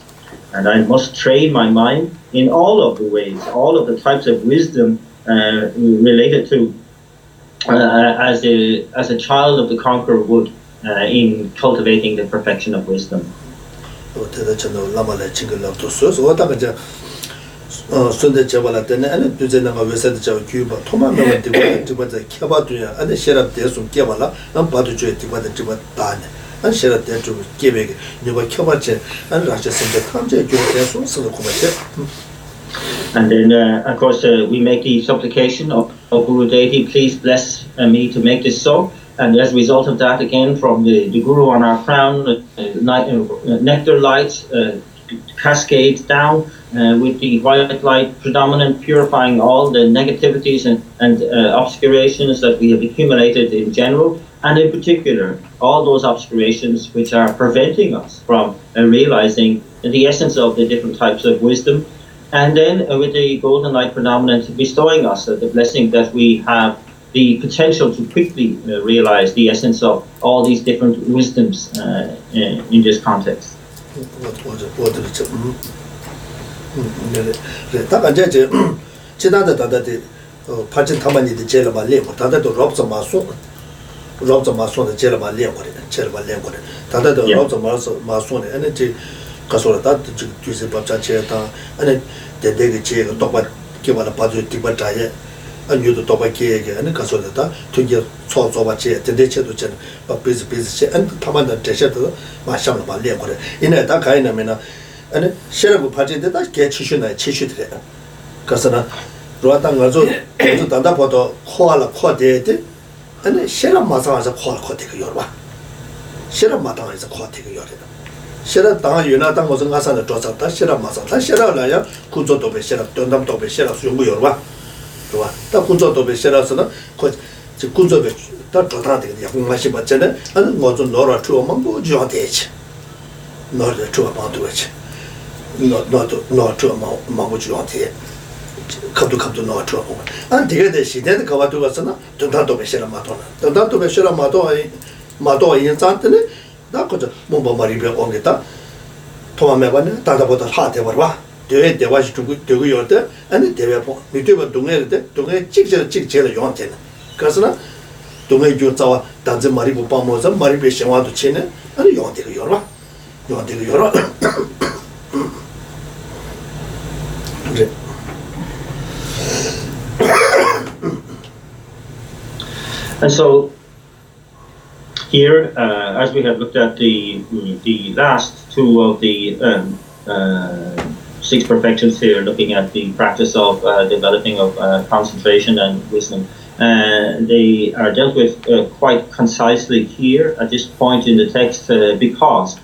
And I must train my mind in all of the ways, all of the types of wisdom related to as a child of the conqueror would in cultivating the perfection of wisdom. Sunday Chavala, and to the number of Cuba, Thomas Cabatuya, and the sheriff there from Kavala, and Patuju, Tibat, and sheriff there to Quebec, New Kabache, and Russia Center, and then, of course, we make the supplication of Guru Deity, please bless me to make this so. And as a result of that, again, from the Guru on our crown, nectar lights cascades down with the violet light predominant, purifying all the negativities and obscurations that we have accumulated in general, and in particular, all those obscurations which are preventing us from realizing the essence of the different types of wisdom. And then with the golden light predominant bestowing us the blessing that we have the potential to quickly realize the essence of all these different wisdoms in this context. and you to top cake and Casolata to get salt over chair, the nature to chen, but busy and Tamanda Desert, my sham about Leon. In a dark kind of manner, and sheriff party that I get Chishuna, Chishit. Casana, Rotangazo, Tandapoto, Koala Quadate, and Sheriff Mata is a call Kotik Yorba. Sheriff Mata is a Kotik Yorba. Sheriff Tang, you not was an Asana Tosata, Sheriff Masa, Sheriff Laya, Kuzo to be Sheriff, Tundam to be Sheriff Yorba. 다 군조도베 셔라서는 그 군조베 다 조다데 야공마시 받잖아 아니 뭐좀 놀아 주어만 뭐 주어대지 너를 주어 봐도지 너 주어만 뭐 주어대 갑도 너 주어 안 되게 될 시대에 가봐도 갔으나 돈다도베 셔라 마도나 돈다도베 셔라 마도 인자한테는 나 그저 뭐 말이베 온게다 도마매바네 다다보다 하대 버봐 대회 대화시 두고 열때 아니 대회포 밑에가 동해인데 동해 찍제를 용한테는 그래서나 동해 교자와 단지 말이 빠모서 말이 배셔와도 치네 아니 용한테가 열어 그래 And so here, as we have looked at the last 2 of the 6 perfections here, looking at the practice of developing of concentration and wisdom. They are dealt with quite concisely here at this point in the text because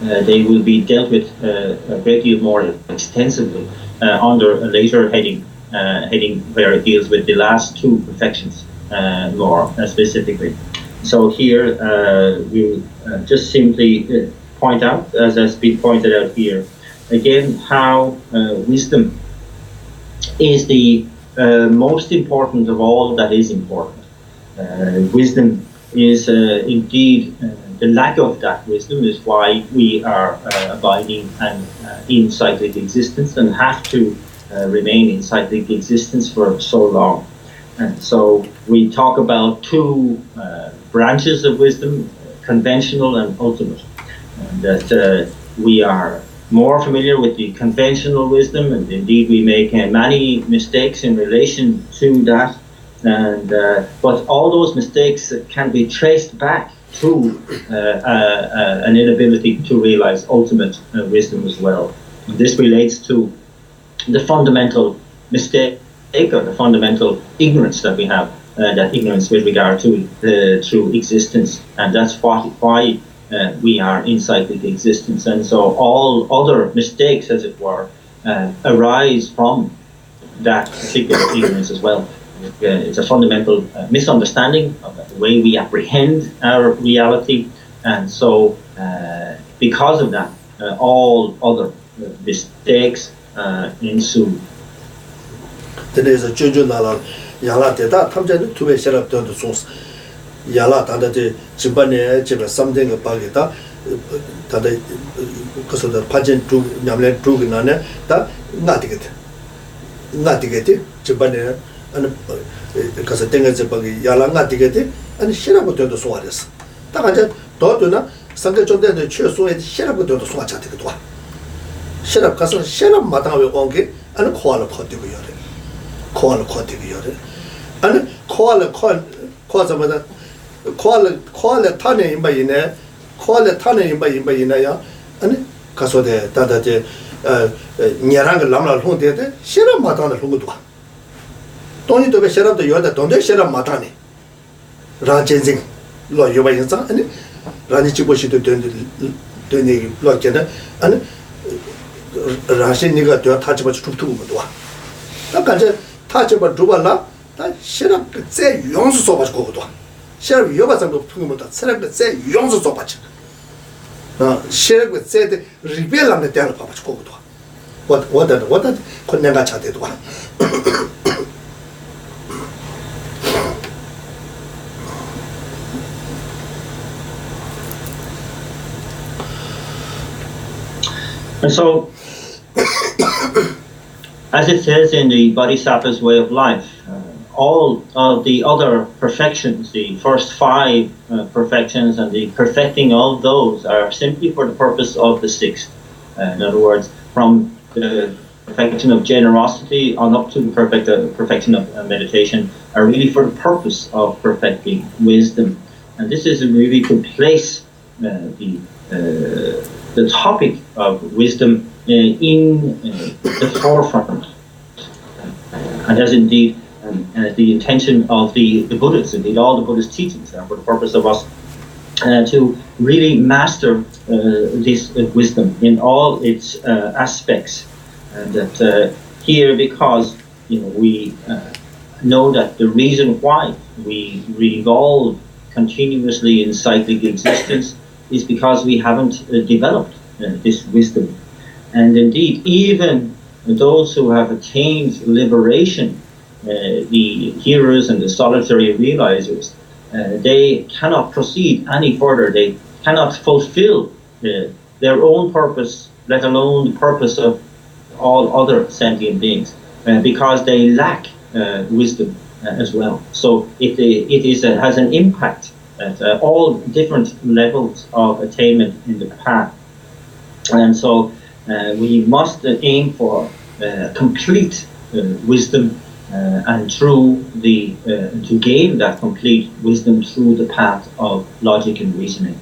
they will be dealt with a great deal more extensively under a later heading where it deals with the last 2 perfections more specifically. So here we'll just simply point out, as has been pointed out here, again, how wisdom is the most important of all that is important. Wisdom is indeed, the lack of that wisdom is why we are abiding and in cyclic existence and have to remain in cyclic existence for so long. And so we talk about 2 branches of wisdom, conventional and ultimate, and that we are more familiar with the conventional wisdom, and indeed we make many mistakes in relation to that, and but all those mistakes can be traced back to an inability to realize ultimate wisdom as well. And this relates to the fundamental mistake or the fundamental ignorance that we have, that ignorance with regard to true existence, and that's why we are in cyclic existence. And so all other mistakes, as it were, arise from that particular ignorance as well. It's a fundamental misunderstanding of the way we apprehend our reality, and so because of that, all other mistakes ensue. There's a judge nala yala data tamjan to be set up to the source. Yala tanda de Jibane, Jibba something about it. Tada because of the pageant to Yamlet Truganane, that not to get. Not to get it, Jibane, and because the thing is about Yala not to get it, and share up to the Swares. Takaja, Doduna, Sunday John the church, so it share up to the Swatch at the door. Share up, cousin, share up Madame Onge, and call a pot together. Call a pot together. And call a some of that. Call a ton in by in there, call a ton in by Inaya, and Casode, Tata, Nyaranga Lama Hunde, share up Matana Hungudua. Don't need to be share up the Yoda, don't they share up Matani? Rajazing, Lord Yobayansa, and Ranichibushi to do the Logena, and Rashin nigga to touch much to Mudua. That touch about Dubala, that share up, say, you also so much go to. Share yoga some of Pumata, select say, you also so much. Share with said, reveal on the Del Papa go to. What that could never chatted one. And so, as it says in the Bodhisattva's way of life, all of the other perfections, the first 5 perfections and the perfecting of those are simply for the purpose of the 6th. In other words, from the perfection of generosity on up to the perfection of meditation are really for the purpose of perfecting wisdom. And this is really to place the topic of wisdom in the forefront. And as indeed the intention of the Buddhists, indeed all the Buddhist teachings are for the purpose of us to really master this wisdom in all its aspects. And that here, because we know that the reason why we revolve continuously in cyclic existence is because we haven't developed this wisdom. And indeed, even those who have attained liberation, the hearers and the solitary realizers, they cannot proceed any further. They cannot fulfill their own purpose, let alone the purpose of all other sentient beings, because they lack wisdom as well. So it has an impact at all different levels of attainment in the path. And so we must aim for complete wisdom, and through to gain that complete wisdom through the path of logic and reasoning.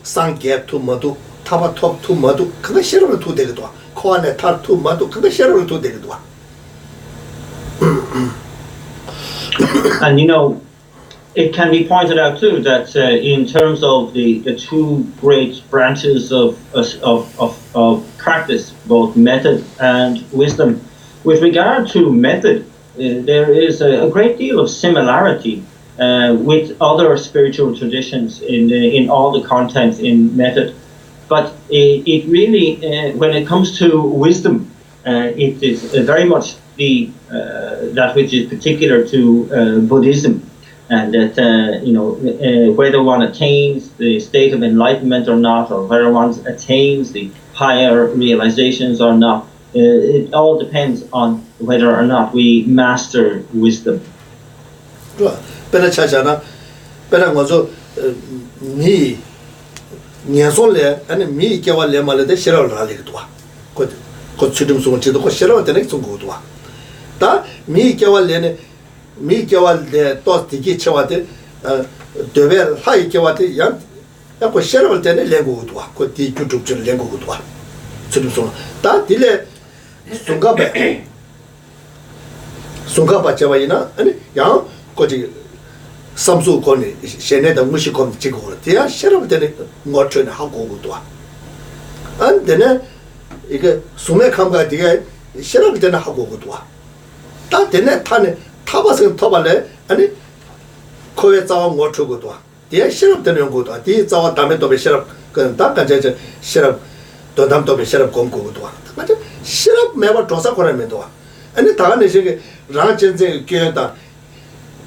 Sangyap to Madu, Taba top to Madu, Kagashiro to Degua, Kone Tar to Madu, Kagashiro to Degua. And it can be pointed out too that in terms of the 2 great branches of practice, both method and wisdom, with regard to method, there is a great deal of similarity with other spiritual traditions in all the content in method, but it really, when it comes to wisdom, it is very much that which is particular to Buddhism, and that whether one attains the state of enlightenment or not, or whether one attains the higher realizations or not, it all depends on whether or not we master wisdom. Pena chachana, pena ngozo me 년손래 아니 미 개월 레말데 싫어를 하리기도 와. 그 지금 손지도 그 싫어 되는 중국도 와. 다미 개월 내내 미 개월 내또 되게 쳐와데 되벨 하이 개월데 양 약고 싫어 되는 레고도 와. 그 뒤쪽줄 레고도 와. 지금 손다 딜레 송가바 자와이나 아니 양 거지 삼수 거니 셴네다 무시 검 지고 대야 싫어 되는 뭐처럼 하고 오고도 와. 안 되네 이게 소매 감가 되게 싫어 되는 하고 오고도 와. 다 되네 타네 타봐서 타발래 아니 거에 자와 뭐 주고도 와. 대야 싫어 되는 것도 와. 디 자와 다음에 또 싫어 그건 다 간제 싫어 또 다음 또 싫어 검고도 와. 맞아 싫어 매번 조사 거라면도 와. 아니 다가는 이게 랑전제 교회다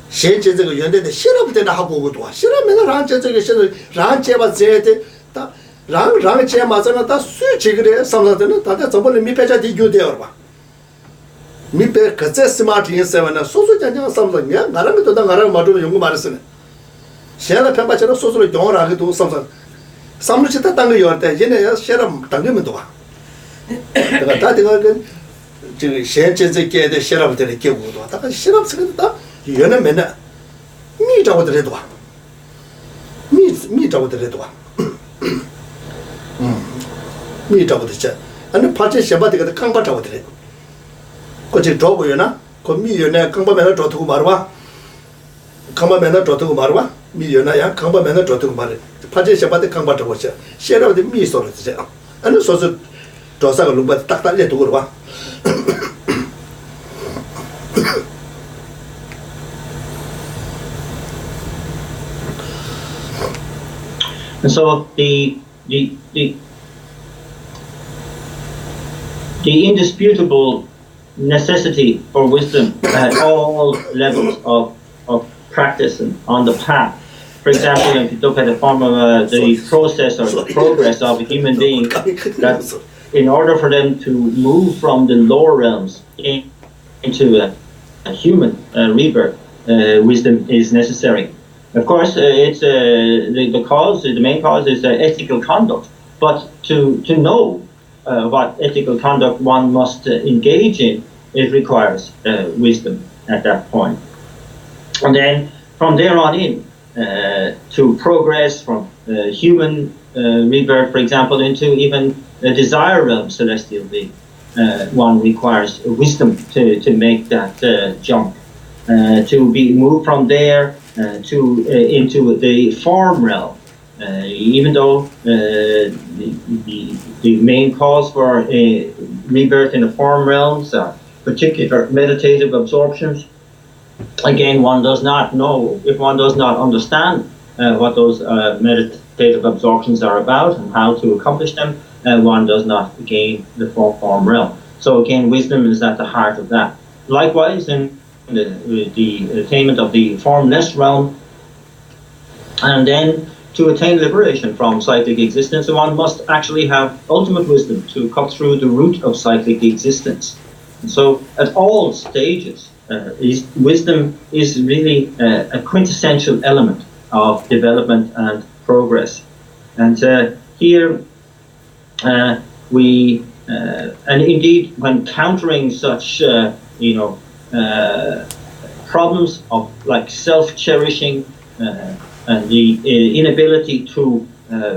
현재적 연대의 실험 때나 하고 오고도 와. 실험에는 랑전제 실험 랑제바 제데 다 랑제 맞아나 다 수직그래 삼사들은 다들 저번에 미패자 디교되어 봐. 미패 그제 스마트 인세나 소소자냐 삼사냐 나랑 또 나랑 맞으면 연구 말했으네. 시야나 편바처럼 소소로 영어를 하기도 삼사 삼루치다 땅을 열때 얘네 실험 당기면 도 와. 내가 다 그 지금 현재적에 실험 때는 개고도 와. 다 실험 쓰는다. 연애 맨날 미 잡아들래도 와. 미 잡아들래도 와. 미 잡아들자. 아니 파체 셔바데가 강바 잡아들래. 거기 저거요나. 그 미연에 강바 맨날 저두고 말와. 강바 맨날 저두고 말와. 미연아야 강바 맨날 저두고 말해. 파체 셔바데 강바 잡아서. 셔라데 미 소리지. 아니 소소 조사가 lumba 딱 달래 두고 봐. And so the indisputable necessity for wisdom at all levels of practice and on the path. For example, if you look at the form of the process or the progress of a human being, that in order for them to move from the lower realms into a human rebirth, wisdom is necessary. Of course, it's the main cause is ethical conduct. But to know what ethical conduct one must engage in, it requires wisdom at that point. And then from there on in, to progress from human rebirth, for example, into even a desire realm, celestial being, one requires wisdom to make that jump. To be moved from there into the form realm, even though the main cause for rebirth in the form realms are particular meditative absorptions. Again, one does not know, if one does not understand what those meditative absorptions are about and how to accomplish them, one does not gain the form realm. So again, wisdom is at the heart of that. Likewise, in the attainment of the formless realm, and then to attain liberation from cyclic existence, one must actually have ultimate wisdom to cut through the root of cyclic existence. And so at all stages, wisdom is really a quintessential element of development and progress. And here we, and indeed when countering such, problems of like self-cherishing and the inability to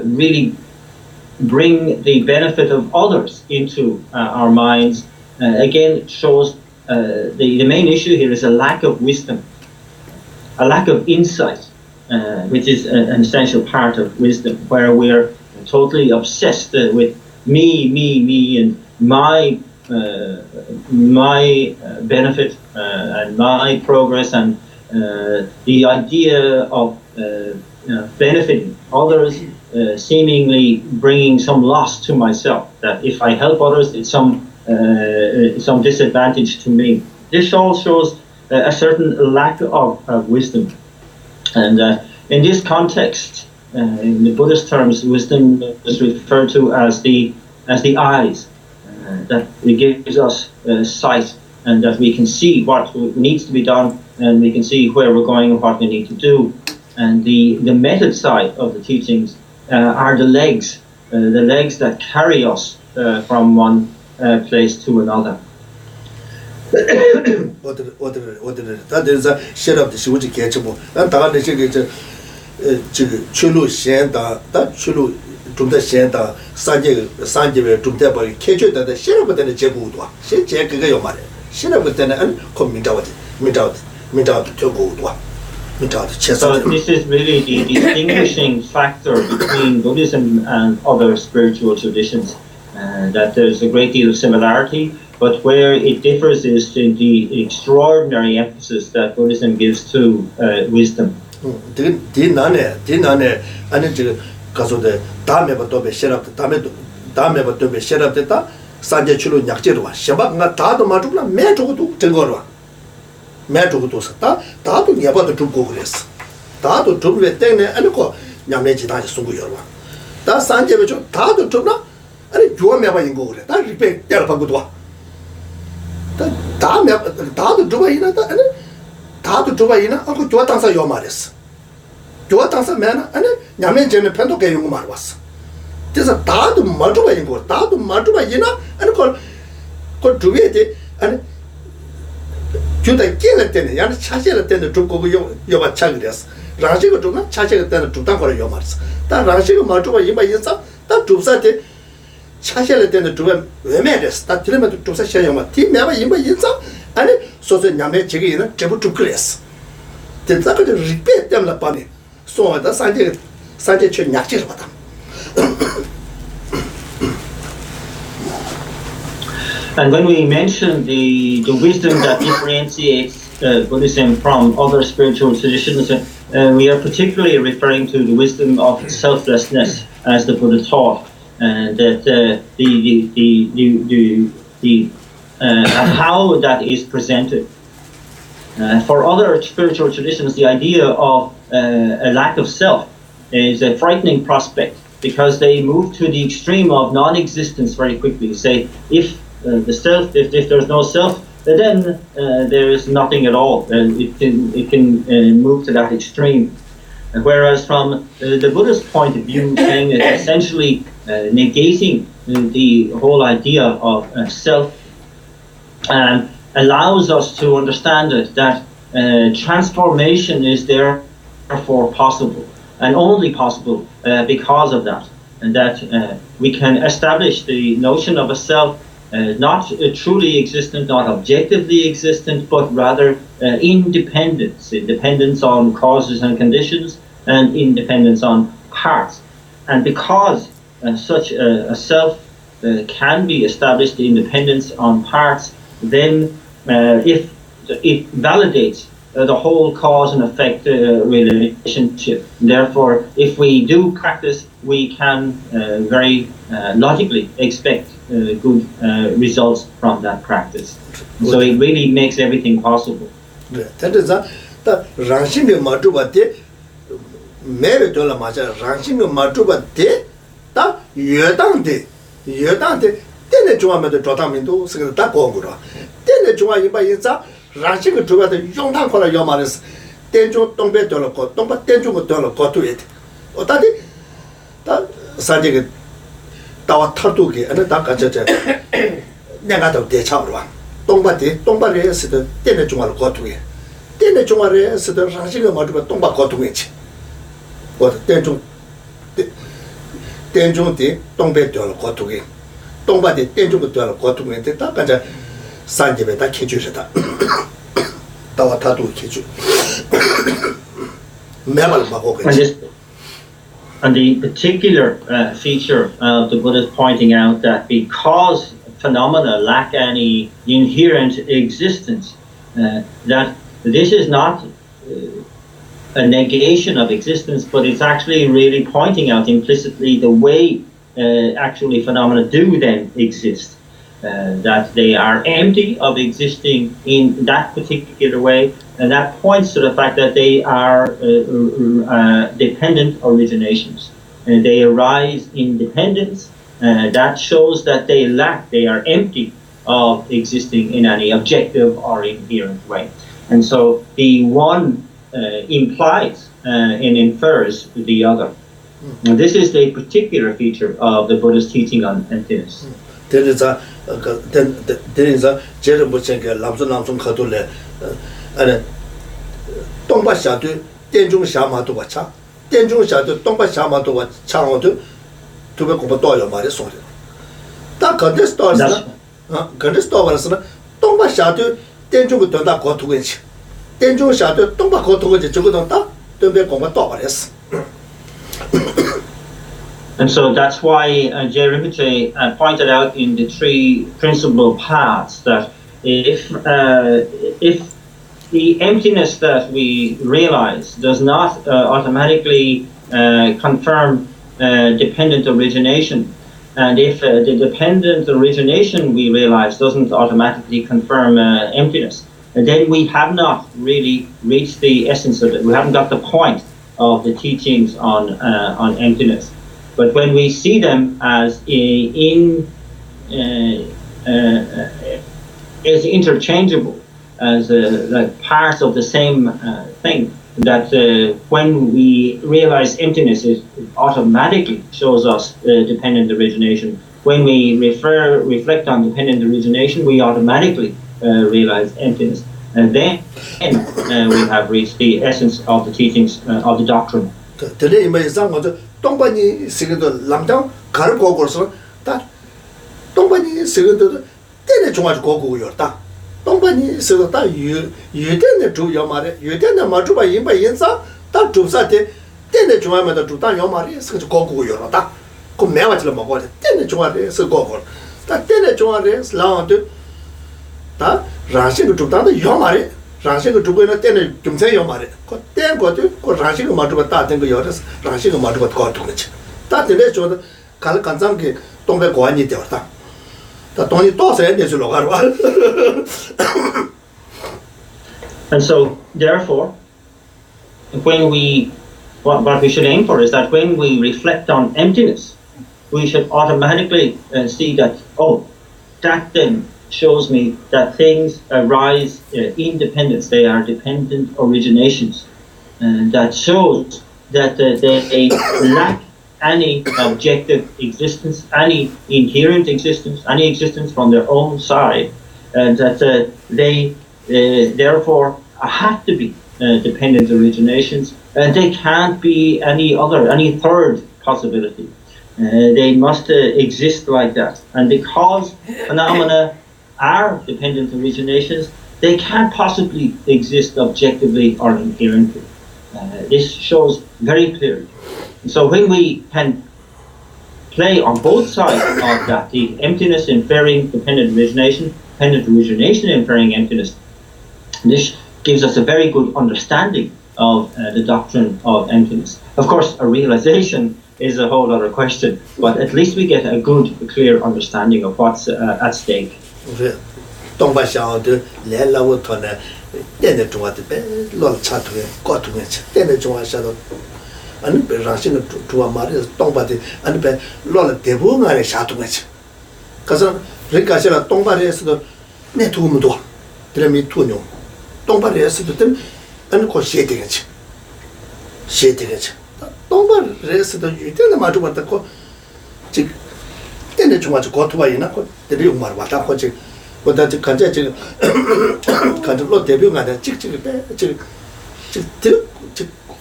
really bring the benefit of others into our minds, again shows the main issue here is a lack of wisdom, a lack of insight, which is an essential part of wisdom, where we're totally obsessed with me, and my benefit and my progress, and the idea of benefiting others, seemingly bringing some loss to myself. That if I help others, it's some disadvantage to me. This all shows a certain lack of wisdom, and in this context, in the Buddhist terms, wisdom is referred to as the eyes. That it gives us sight, and that we can see what needs to be done, and we can see where we're going and what we need to do. And the method side of the teachings are the legs that carry us from one place to another. That is a share of the Shuji Ketchable. And Tana Chulu Shenda, that Chulu to the Shenda, Sanjay to the Ketchu that the share of the Jebudwa. She check your money. She never then and come meet out to go. So this is really the distinguishing factor between Buddhism and other spiritual traditions, that there's a great deal of similarity, but where it differs is in the extraordinary emphasis that Buddhism gives to wisdom. 다도 예바도 줍고 그랬어. 다도 줍에 때문에 아니고 냠내지 다시 숨고 열어. 다 산제베 좀 다도 줍나? 아니 조매바 인고 그래. 다 리페 때려 받고도 와. 다음에 다도 줍어 이나다 아니 다도 줍어 이나 아고 조 당사 요 말했어. 조 당사 매나 아니 냠내지는 편도 개용 말 왔어. 그래서 다도 맞줘봐 인고 다도 맞줘봐 이나 아니 그 주위에 아니 주다 깨를 때는 야는 차세를 때는 죽고 요바 차그랬어. 라시가 좀나 차세가 때는 죽다 거를 요 말했어. 다 라시가 맞줘봐 이마 인사 다 죽사때 차세를 때는 죽으면 왜매랬어. 다 들으면 죽사 셔요마 뒤매봐 이마 인사 아니 소소 냠에 지기는 제부 죽그랬어. 됐다 그 리페 때문에 빠네. 소하다 산제 쳐 약지를 받아. And when we mention the wisdom that differentiates Buddhism from other spiritual traditions, we are particularly referring to the wisdom of selflessness, as the Buddha taught, and that how that is presented. For other spiritual traditions, the idea of a lack of self is a frightening prospect, because they move to the extreme of non-existence very quickly. Say, if there's no self, then there is nothing at all. It can move to that extreme. Whereas from the Buddhist point of view, saying essentially negating the whole idea of self allows us to understand that transformation is therefore possible, and only possible because of that, and that we can establish the notion of a self not truly existent, not objectively existent, but rather independence on causes and conditions, and independence on parts. And because such a self can be established, independence on parts, then if it validates the whole cause and effect relationship. Therefore, if we do practice, we can very logically expect good results from that practice. So it really makes everything possible. That is that Ranshimi Matubate, Mary Dola Maja, Ranshimi Matubate, that Yedante, then the Juma the Jotaminto, Secretary Kongura, then the Juma Ibaisa, Ranshimi to the Yontan Kola Yomaris, Tenjo Tombe Doloco, Tomba Tenjo Doloco to it. Or that Sanjay Tawa Tartuki and the Dakaja Nagato de Chabra. Tomba is the Tene Juma got to it. Tene Juma is the Ranshing Matuba Tomba got to it. What Tenjo de Tombe Dolo got to it. Tomba de Tenjo Dolo got to it. The Dakaja Sanjay Kitchuseta Tawa Tatu Kitchu. Memal Mago. And the particular feature of the Buddha is pointing out that because phenomena lack any inherent existence, that this is not a negation of existence, but it's actually really pointing out implicitly the way actually phenomena do then exist. That they are empty of existing in that particular way, and that points to the fact that they are dependent originations. And they arise in dependence. That shows that they are empty of existing in any objective or inherent way. And so the one implies and infers the other. And this is a particular feature of the Buddha's teaching on emptiness. There is a Jerebuchen Lamson Katule and Tongba Shadu, Denjung Shama to Wacha, Denjung Shadu, Tongba Shama to what Chang to be Komotoyo Marisol. That got this store, got this store, Tongba Shadu, Denjung to that go to which. Denjung Shadu, Tongba go to which you don't talk, don't be Komotoris. And so that's why J. Rinpoche pointed out in the three principal paths that if the emptiness that we realize does not automatically confirm dependent origination, and if the dependent origination we realize doesn't automatically confirm emptiness, then we have not really reached the essence of it. We haven't got the point of the teachings on emptiness. But when we see them as as interchangeable, as like parts of the same thing, that when we realize emptiness, it automatically shows us dependent origination. When we reflect on dependent origination, we automatically realize emptiness. And then we have reached the essence of the teachings of the doctrine. Today, my example, Tombani second Lamdang, Karagogos, that Tombani second then too much Gogo your ta. Tombani said that you didn't do your mother, you didn't Majuba in by Yensa, that to Sate, then the Juama to Dan your mother is Gogo your ta. Come never to Magot, then the Juama is a Gogo. That then the Juama is loud. That Ranching to Dan your mother. Ranching to go in a ten, you say your mother. Then got you, Ranching Matuba Tatin yours, Ranching Matuba got to it. That the rest of the Kalakanzanki don't be going to the only toss is local. And so, therefore, when what we should aim for is that when we reflect on emptiness, we should automatically see that, oh, that then shows me that things arise independence. They are dependent originations. And that shows that they lack any objective existence, any inherent existence, any existence from their own side, and that they therefore have to be dependent originations, and they can't be any third possibility. They must exist like that. And because phenomena are dependent originations, they can't possibly exist objectively or inherently. This shows very clearly. So when we can play on both sides of that, the emptiness inferring dependent origination inferring emptiness, this gives us a very good understanding of the doctrine of emptiness. Of course, a realization is a whole other question, but at least we get a good, clear understanding of what's at stake. Tongba Shao de Lela Wotone, then the Juma de Lol Chatway, got to it, then the Juma Shadow, and be rushing to a Maris Tongba and be Lola de Bunga and Shatwich. Cousin Ricasella Tongba is the Netumudo, Tremi Tunio. Tongba is to them and call shading it. Shading it. Tongba rest the Utina Matu the co. Then the Juma got to Wayana, the Rumar Watakochi. But that you can't not debut at a chick,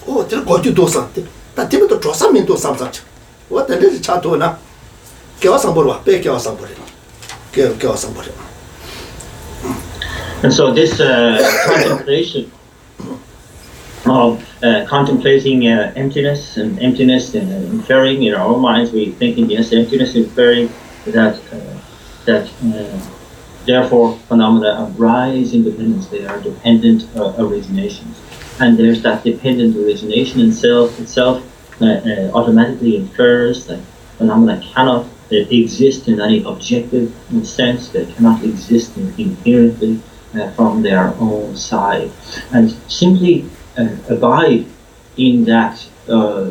oh, got you do something. That Timothy draw some into some such. What the little chat to now? Give us somebody, beg us somebody. Give us somebody. And so this contemplation of contemplating emptiness and inferring in our own minds, we thinking, yes, emptiness inferring that therefore, phenomena arise in dependence. They are dependent originations. And there's that dependent origination itself automatically infers that phenomena cannot exist in any objective sense. They cannot exist inherently from their own side. And simply abide in that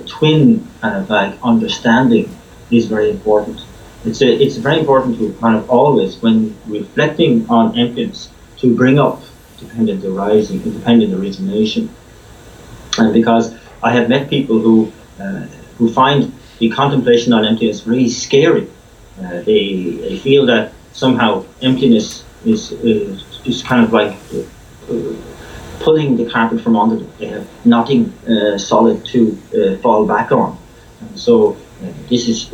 twin kind of like understanding is very important. It's very important to kind of always, when reflecting on emptiness, to bring up dependent arising, independent origination. And because I have met people who who find the contemplation on emptiness really scary. They feel that somehow emptiness is kind of like pulling the carpet from under them. They have nothing solid to fall back on. And so this is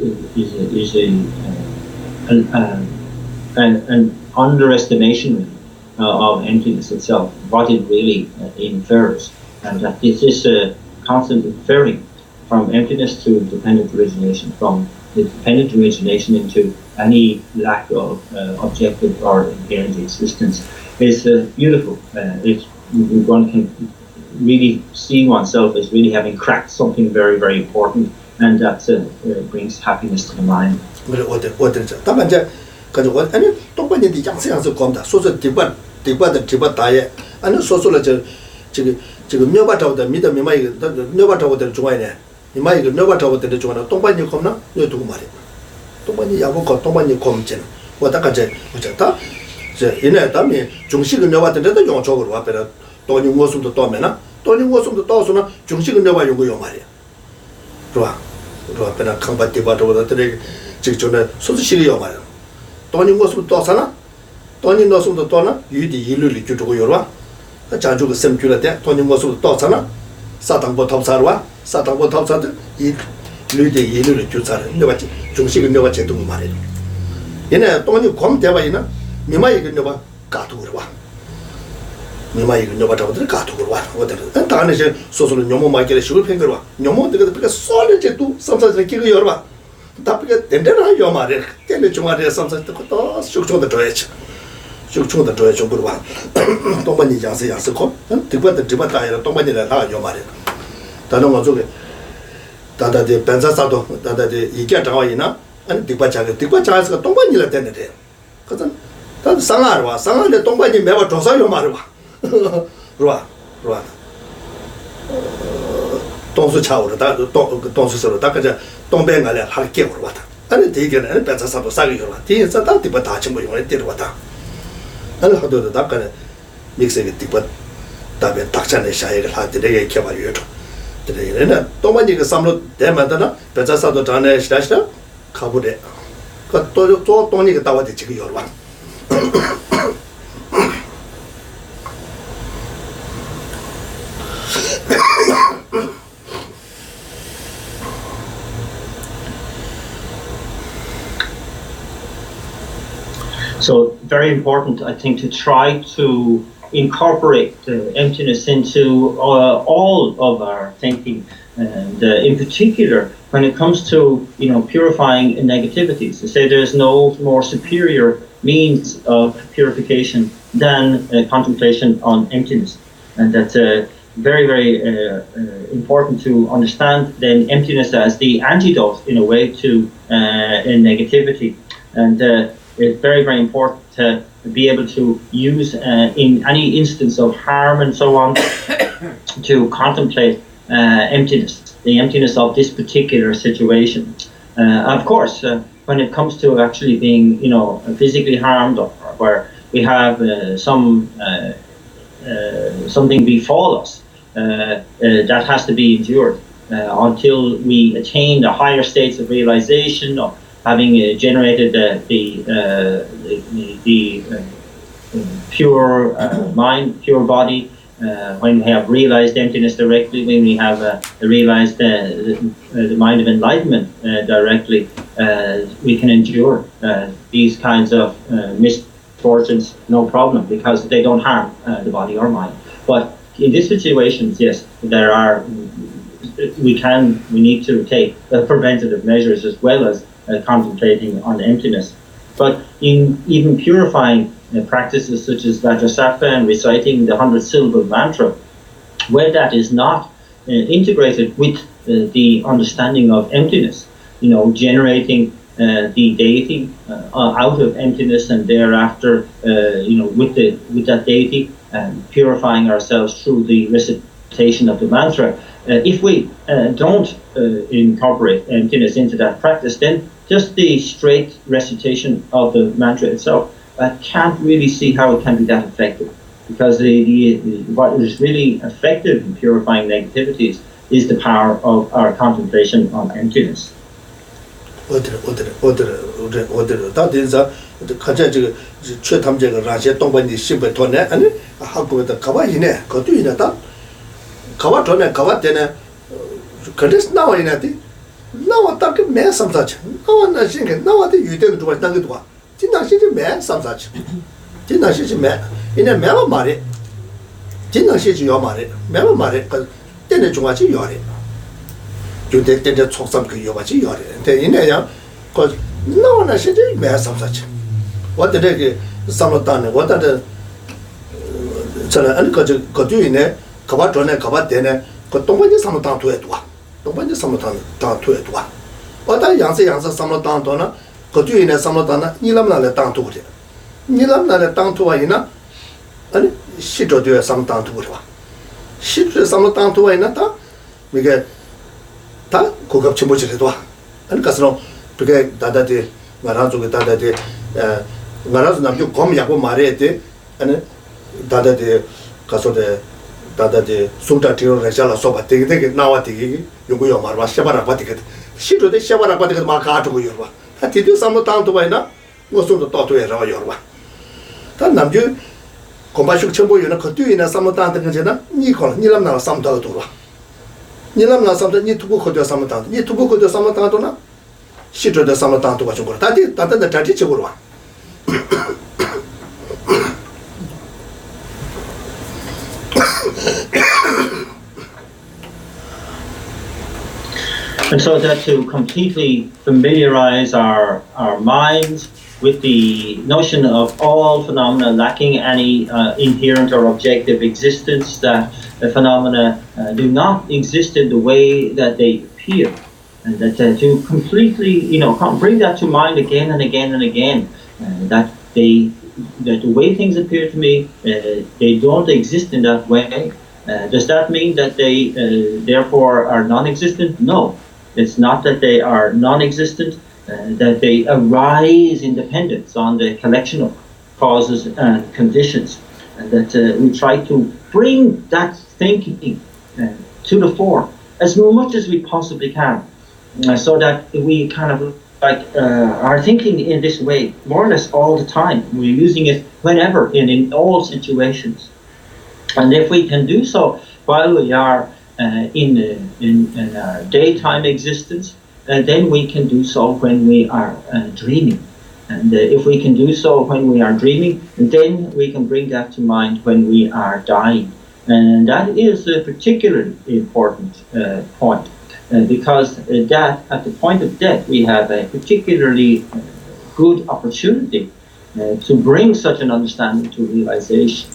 an underestimation of emptiness itself, what it really infers, and that this is a constant inferring from emptiness to dependent origination, from the dependent origination into any lack of objective or inherent existence is beautiful. One can really see oneself as really having cracked something very, very important, and that brings happiness to the mind. 아니 똑바니디 양세양서 검다 소소 디바 다에 아니 소소라 지금 녀바타오다 미다 미마이 녀바타오다 중앙에 미마이 녀바타오다 중앙에 똑바니 검나 너 두고 말이 똑바니 야고고 똑바니 검진 와다까지 어쨌다 제 이내 다음에 중식은 녀바한테도 용적으로 와베라 돈이 무엇도 떠면나 돈이 무엇도 떠서나 중식은 녀바 요거 말이야 좋아 베나 강바 디바도다 되게 직전에 소소식이 요 말이야 돈이 무엇도 떠서나 돈이 넣었으면 떠나 유디 일을 주고 요라 자주가 셈줄때 돈이 무엇도 떠서나 사당보 탑사로와 사당보 탑사들 이 유디 일을 주사를 내가 중식은 내가 제도 말이야 얘네 돈이 검 대바이나 미마이 근여봐 가도로 와 미마이 근여봐 잡아들 가도로 와 어때 다음에 이제 소소는 녀모 마이케를 식을 팽거로 와 녀모 되게 그렇게 쏠을 또 삼사들 끼고 열어 봐 답게 된대나 요 말이야 때문에 중앙에 삼사들 또 숙청도 줘야지 숙청도 줘야지 그러 와 동반이 양세고 뒷반도 집었다 동반이라 나요 말이야 다른 거 저게 다다데 벤자사도 다다데 이게 나와이나 아니 뒷반자에서 동반이라 되는데 그래서 다 상하로 상하데 동반이 매번 조사요 말을 봐 로아 동수 차오로 다 동수서로 다 그저 동ben가래 할게 오르다 아니 되게는 배차사도 싸게 요라 뒤에서 다 뒤바 다 전부 용을 때려왔다 아니 하도도 다가네 믹스에 뒤바 다베 딱찬에 샤이를 하더래 개발이요 그래는 동반이 그 삼로 대만다나 배차사도 전에 시다시다 가보래 그또 돈이 그 다와대 지금 요라 So very important, I think, to try to incorporate emptiness into all of our thinking, and in particular when it comes to purifying negativities. To say there's no more superior means of purification than contemplation on emptiness, and that's very, very important to understand then emptiness as the antidote in a way to negativity, and it's very, very important to be able to use in any instance of harm and so on to contemplate emptiness, the emptiness of this particular situation. Of course, when it comes to actually being, physically harmed, or where we have something befall us, that has to be endured until we attain the higher states of realization, or having generated the pure mind, pure body, when we have realized emptiness directly, when we have realized the mind of enlightenment directly, we can endure these kinds of misfortunes, no problem, because they don't harm the body or mind. But in these situations, yes, we need to take preventative measures as well as contemplating on emptiness. But in even purifying practices such as Vajrasattva and reciting the 100-syllable mantra, where that is not integrated with the understanding of emptiness, generating the deity out of emptiness, and thereafter, with that deity, purifying ourselves through the recitation of the mantra. If we don't incorporate emptiness into that practice, then just the straight recitation of the mantra itself, I can't really see how it can be that effective, because what is really effective in purifying negativities is the power of our contemplation on emptiness. 다 된자 가자 저 최탐제가 라시아 동반이 10배 돈에 아니 하고다 가봐이네 그것도 이나다 가봐 돈에 가봐 되네 그래서 나와 이나디 나와 딱 매 삼사치 나와 나 신게 나와도 유대가 좋아 당게 좋아 진짜 시지 매 삼사치 진짜 시지 매 이네 매만 말이 진짜 시지 요 말이 매만 말이 그 때내 중화지 요래 유대 때내 속삼 그 요가지 요래 근데 이네야 그 나와나 시지 매 삼사치 어떻게 삼로다네 어떻게 저는 아니 그 뒤에 가봐 전에 가봐 되네 그 동반이 삼로당 도에 도와 동반이 삼로당 당 도에 도와 어다 양세 삼로당 도나 그 뒤에 삼로당나 니람나래 당 도래 니람나래 당 도와이나 아니 시조도에 삼당 도래 와 시조 삼로당 도와이나 다 이게 다 고급 침보지래 도와 아니 가서 그게 다다디 말하는 다다디 말하는 남주 검야고 말해 돼 아니 다다디 가서데 다다디 숨다티로 레샬라 소바 되게 나와 되게 요거요 말봐 샤바라 바티게 시도데 샤바라 바티게 막 가지고 요봐 다 뒤도 삼로 땅도 봐이나 뭐서도 또도에 라와 요봐 다 남주 공바식 첨보유는 그 뒤에나 삼로 땅 되는 거잖아 니람나 삼도 도와 니람나 삼도 니 두고 거도 삼로 땅 니 두고 거도 삼로 땅도나 시도데 삼로 땅도 가지고 그래 다디 다단다 다디 쪽으로 와 And so that to completely familiarize our minds with the notion of all phenomena lacking any inherent or objective existence, that the phenomena do not exist in the way that they appear, and that to completely, bring that to mind again and again and again, that the way things appear to me, they don't exist in that way. Does that mean that they therefore are non-existent? No. It's not that they are non-existent, that they arise in dependence on the collection of causes and conditions, and that we try to bring that thinking to the fore as much as we possibly can, so that we kind of are thinking in this way more or less all the time. We're using it whenever, in all situations. And if we can do so while we are in our daytime existence, then we can do so when we are dreaming. And if we can do so when we are dreaming, then we can bring that to mind when we are dying. And that is a particularly important point, because that at the point of death we have a particularly good opportunity to bring such an understanding to realization.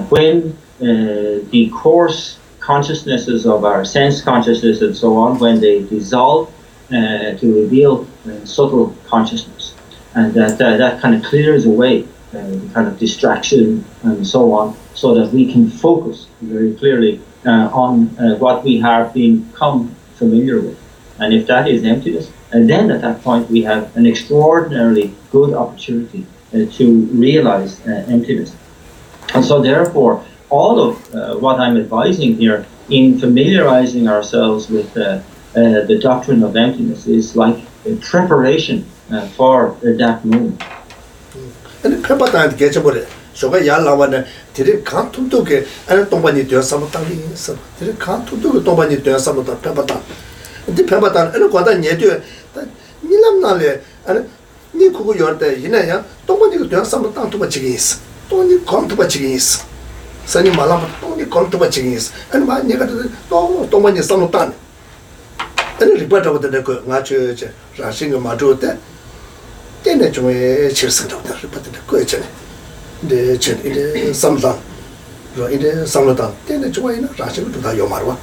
When the coarse consciousnesses of our sense consciousness and so on, when they dissolve to reveal subtle consciousness, and that kind of clears away the kind of distraction and so on, so that we can focus very clearly on what we have become familiar with. And if that is emptiness, and then at that point we have an extraordinarily good opportunity to realize emptiness. And so therefore, all of what I'm advising here in familiarizing ourselves with the doctrine of emptiness is like a preparation for that moment. And preparation get about so ya lawana did can't do it and don't do something did can't do don't do something pepatan the pepatan and what I need to nilamnale and Niku yorte yinaya don't do something too much is don't come to much is Sunny Malam only come to much is and my nigga don't want some done. And the report of the church, rushing a majote, then it may cheers out the question. The chin in the Samdan, in the Samadan, then it may rushing to the Yomarwa.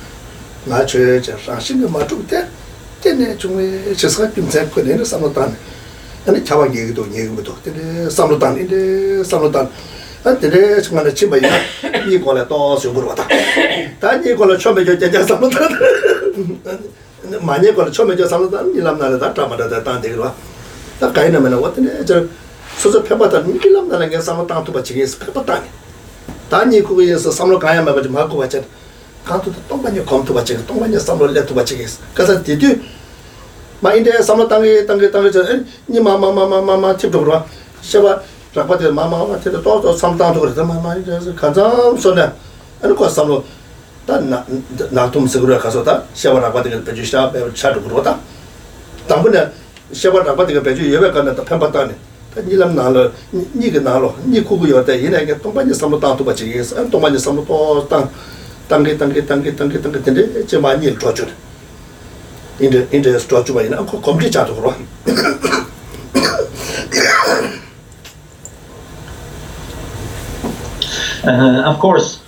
My church, rushing a majote, then it may just have been sent in the Samadan. And the Tawagi to Yegudo, the Samadan in the Samadan. And the rest when the Chimba, you call it all Suburata. Then you call a chummy just Samadan. Many got a chummy just Samadan, you love that drama that Tandigua. That kind of man, what in it? So the Pepatan, you love that and get some down to Pachis, Pepatan. Tanya is a summer guy, but Marco watched. 간도 동반이 검토 받지 동반이 삼로 레토 받지 그래서 디디 마인데 삼로 땅에 니 마마마마마 팁도로 셔바 라파데 마마마 테도 또 삼당도 그래서 마마 이제 간장 손에 아니 거 삼로 나 나좀 쓰고라 가서다 셔바 라파데 배주시다 배 차도 그러다 당분에 셔바 라파데 배주 예배 간다 편받다니 니람 나로 니가 나로 니 구구 요때 얘네가 동반이 삼로 땅도 받지 동반이 삼로 또 땅게 근데 저 많이 줘줘. 인데 스토어주 바이나 컴퓨터 자도 그러. Of course,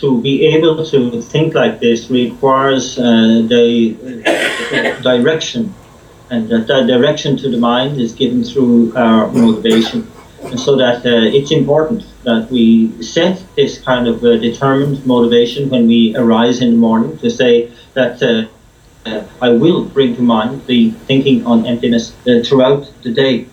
to be able to think like this requires the direction, and that direction to the mind is given through our motivation. And so that it's important that we set this kind of determined motivation when we arise in the morning to say that I will bring to mind the thinking on emptiness throughout the day,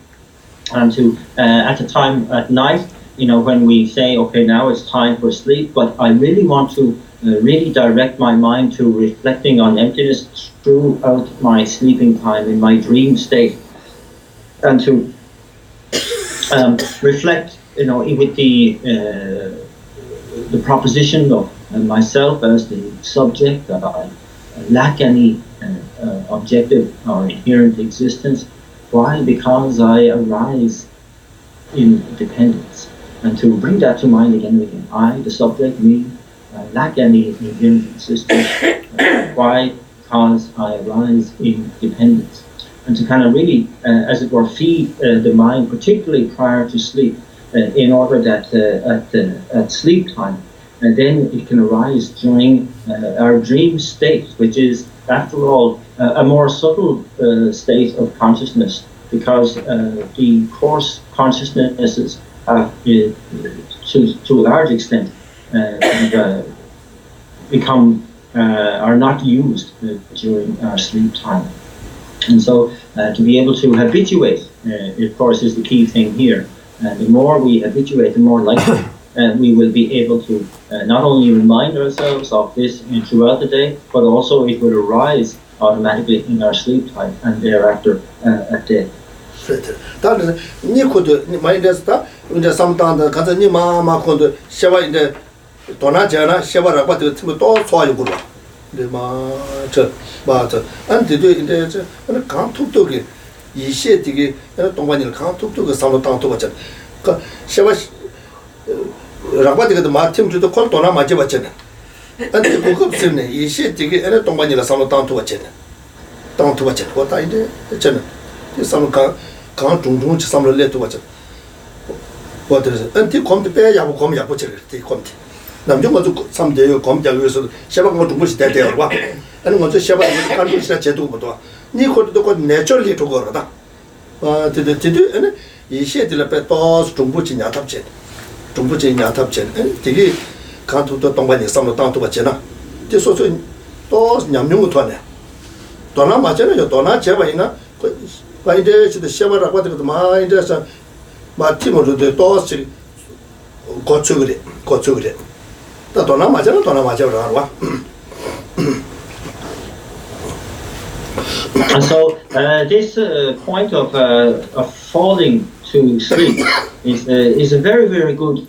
and to at the time at night, when we say, okay, now it's time for sleep, but I really want to really direct my mind to reflecting on emptiness throughout my sleeping time in my dream state, and to reflect, with the proposition of myself as the subject, that I lack any objective or inherent existence. Why? Because I arise in dependence, and to bring that to mind again and again. I, the subject, me, lack any inherent existence. Why? Because I arise in dependence. And to kind of really, as it were, feed the mind, particularly prior to sleep, in order that at sleep time, then it can arise during our dream state, which is, after all, a more subtle state of consciousness, because the coarse consciousnesses have, to a large extent, are not used during our sleep time. And so to be able to habituate, of course, is the key thing here. The more we habituate, the more likely we will be able to not only remind ourselves of this throughout the day, but also it will arise automatically in our sleep time and thereafter at day. 다른 니 코드 많이 됐다. 이제 삼당다 가서 니 마마콘도 셔바 이제 도나잖아. 셔바라 받도 또 소화요 그러. 근데 맞아. 안데도 이제 저 강톡톡이 이시에 되게 동반일 강톡톡 삼로 땅도 받잖아. 그 셔바 라바디가 마팀주도 콜 도나 맞지 받잖아. 안데 고급스네. 이시에 되게 동반일 삼로 땅도 받잖아. 땅도 받잖아. 그다 이제 했잖아. 이 삼로 강 중중 삼로 레도 받잖아. 뭐들어서 안티 컴퓨터 빼야고 컴 야고 저기 컴퓨터. 남중 먼저 삼대요 검장 위해서 샤방 거 중국시 대대요 봐. 아니 먼저 샤방 간부시라 제도 것도 니 것도 그 내추럴리 도거다. 드드 아니 이 시에들 빼또 중국지 냐탑제. 중국지 냐탑제. 되게 간투도 동반이 삼로 땅도 받잖아. 뒤소소 또 냠용도 토네. 도나 맞잖아요. 도나 제바이나 그 바이데 지도 샤바라고 하더라도 마인데서 마티모도 또시 고쳐그래. 도나 맞아라. And so this point of falling to sleep is a very, very good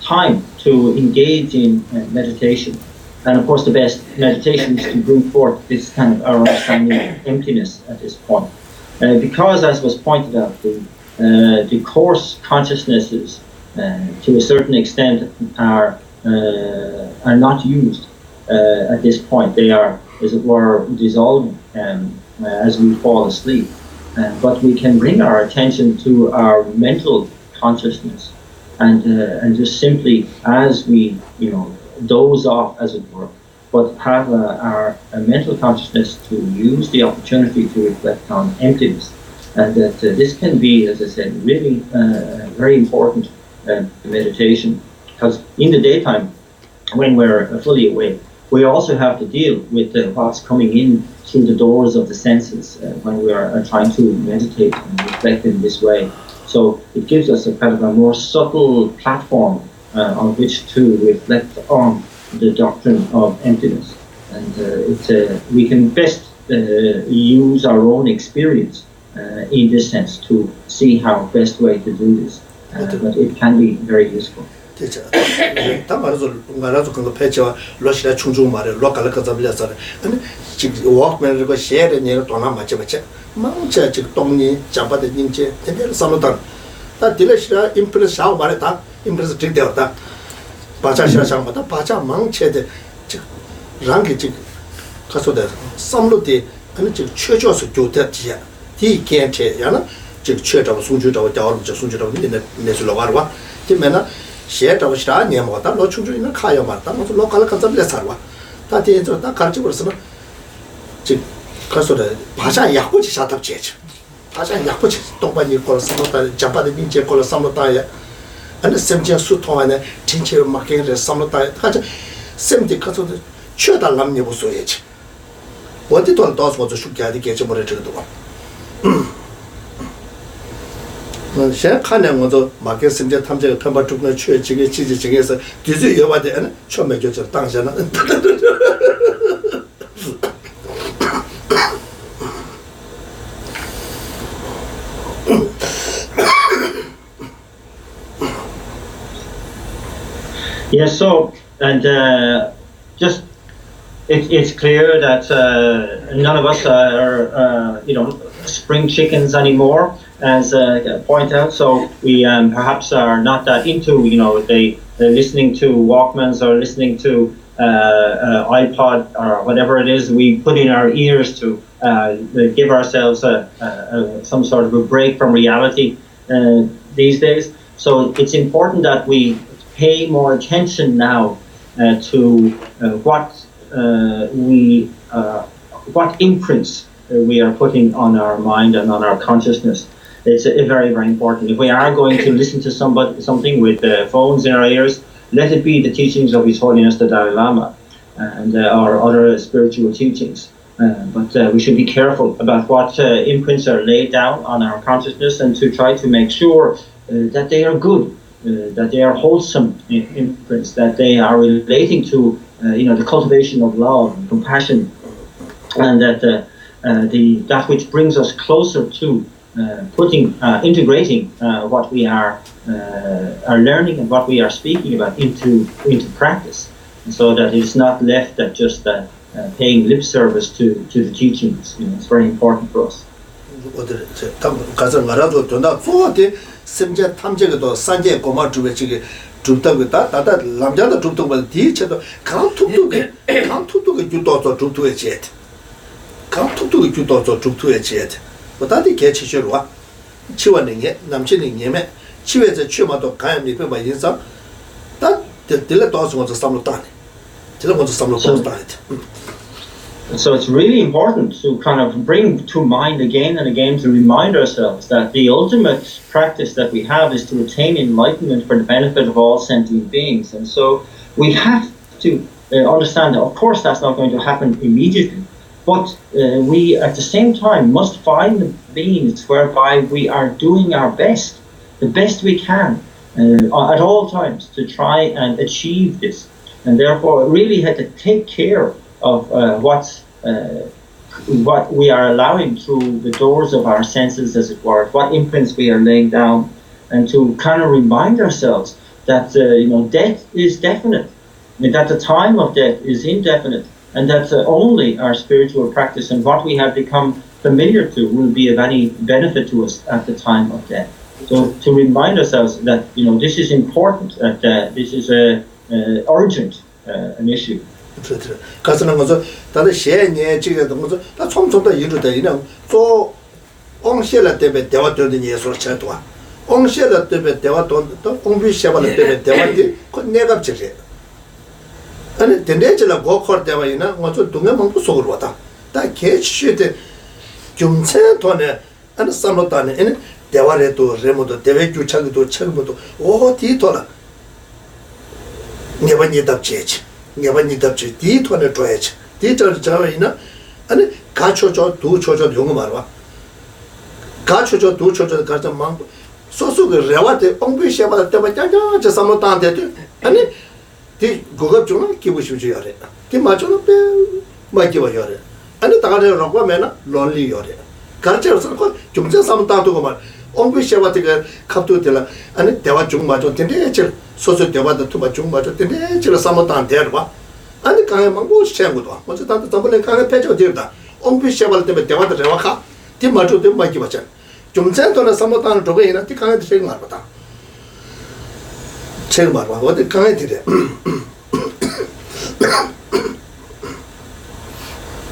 time to engage in meditation. And of course the best meditation is to bring forth this kind of our understanding of emptiness at this point. Because, as was pointed out, the coarse consciousnesses to a certain extent are not used at this point. They are, as it were, dissolving as we fall asleep. But we can bring our attention to our mental consciousness, and just simply, as we doze off, as it were, but have our mental consciousness to use the opportunity to reflect on emptiness. And that this can be, as I said, really very important meditation, because in the daytime, when we're fully awake, we also have to deal with what's coming in through the doors of the senses when we are trying to meditate and reflect in this way. So it gives us a kind of a more subtle platform on which to reflect on the doctrine of emptiness. And we can best use our own experience in this sense to see how best way to do this. But it can be very useful. 되죠. 다 말아서 그거 패치와 러시아 충중 말에 로컬 가자빌라서 아니 지금 워크맨 그 셰르 내가 돈아 맞지 망자 지금 동니 잡아대 님제 내가 살로다 다 딜레시라 임프레스 샤오 말에 다 임프레스 틱되었다 바자시라 상마다 바자 망체데 지금 랑게 지금 가서다 삼로데 아니 지금 최저수 교대지야 디 겐체 야나 지금 최저하고 송주하고 대화를 저 송주하고 내술로 와와 그러면은 셰타고 시라 녀모다 로충주는 카야 맞다 뭐 로컬 컨셉에 살와 다 뒤에서 다 가르쳐 버렸으면 즉 가서다 바자 약고지 사탑 제지 바자 약고지 동반이 걸었으면 잡아도 민제 걸었으면 아니 샘지 수통하네 진짜 마케를 삼로다 가자 샘디 가서 쳐달라면 보소야지 어디도 더 서서 숙야디 개체 버려 저도 봐现看见我就马给生产他们这个他把中国去这个季节这个是就是有话的呢，全没就是当下了。Yeah, so and just it's clear that none of us are spring chickens anymore. As point out, so we perhaps are not that into listening to Walkmans or listening to iPod or whatever it is we put in our ears to give ourselves some sort of a break from reality these days. So it's important that we pay more attention now to what imprints we are putting on our mind and on our consciousness. It's very, very important. If we are going to listen to something with phones in our ears, let it be the teachings of His Holiness the Dalai Lama and our other spiritual teachings. But we should be careful about what imprints are laid down on our consciousness and to try to make sure that they are good, that they are wholesome imprints, that they are relating to the cultivation of love and compassion, and that that which brings us closer to integrating what we are learning and what we are speaking about into practice, and so that it's not left at just paying lip service to the teachings. It's very important for us. 어디 개치셔로와 치원능에 남친능님에 치외제 취마도 가야미 배바 인상 다 들려 도서 먼저 삼로다네 들려 먼저 삼로다네. So it's really important to kind of bring to mind again and again to remind ourselves that the ultimate practice that we have is to attain enlightenment for the benefit of all sentient beings. And so we have to understand that, of course, that's not going to happen immediately. But we, at the same time, must find the means whereby we are doing our best, the best we can, at all times, to try and achieve this. And therefore, really had to take care of what we are allowing through the doors of our senses, as it were, what imprints we are laying down, and to kind of remind ourselves that death is definite, and that the time of death is indefinite. And that only our spiritual practice and what we have become familiar to will be of any benefit to us at the time of death. So to remind ourselves that this is important, that this is urgent an issue. 가서는 거서 다들 시행에 지게도 거서 다 총총도 이루다 이는 또 옹실라 때문에 대화되는 예술 차도와 옹실라 때문에 대화도 또 공비시발라 때문에 대화디 그 내가 지게 아니 된대지라 고커 때문에나 뭐저 동네 먹고 속으로 왔다 다 개치시대 좀체 돈에 아니 삼로다네 에 대화래도 레모도 대외 주차기도 책무도 어디 돌아 네번이 답지지 네번이 답지 뒤 돈에 줘야지 뒤절 저이나 아니 가초조 두초조 용어 말와 가초조 두초조 가서 망 소소그 레와데 엉비시바다 때문에 짜자 저 삼로다한테 아니 디 고급 좀 기부 싶지 요래 디 맞으나 빼 맞기와 요래 아니 다가려고 하면은 론리 요래 가르쳐서 좀 삼 따도고 말 옹비셔와티가 갑도텔라 아니 대화 중 맞아 텐데 소소 대화도 투바 중 맞아 텐데 저 삼었다 대화 아니 강에 망고 시행고도 먼저 다도 담벌에 강에 패져 되다 옹비셔발 때문에 대화도 대화가 디 맞아 돼 맞기 맞아 좀 전에 삼었다는 저거이나 디 강에 되는 거 알았다 제일 말아 어디 강에 되래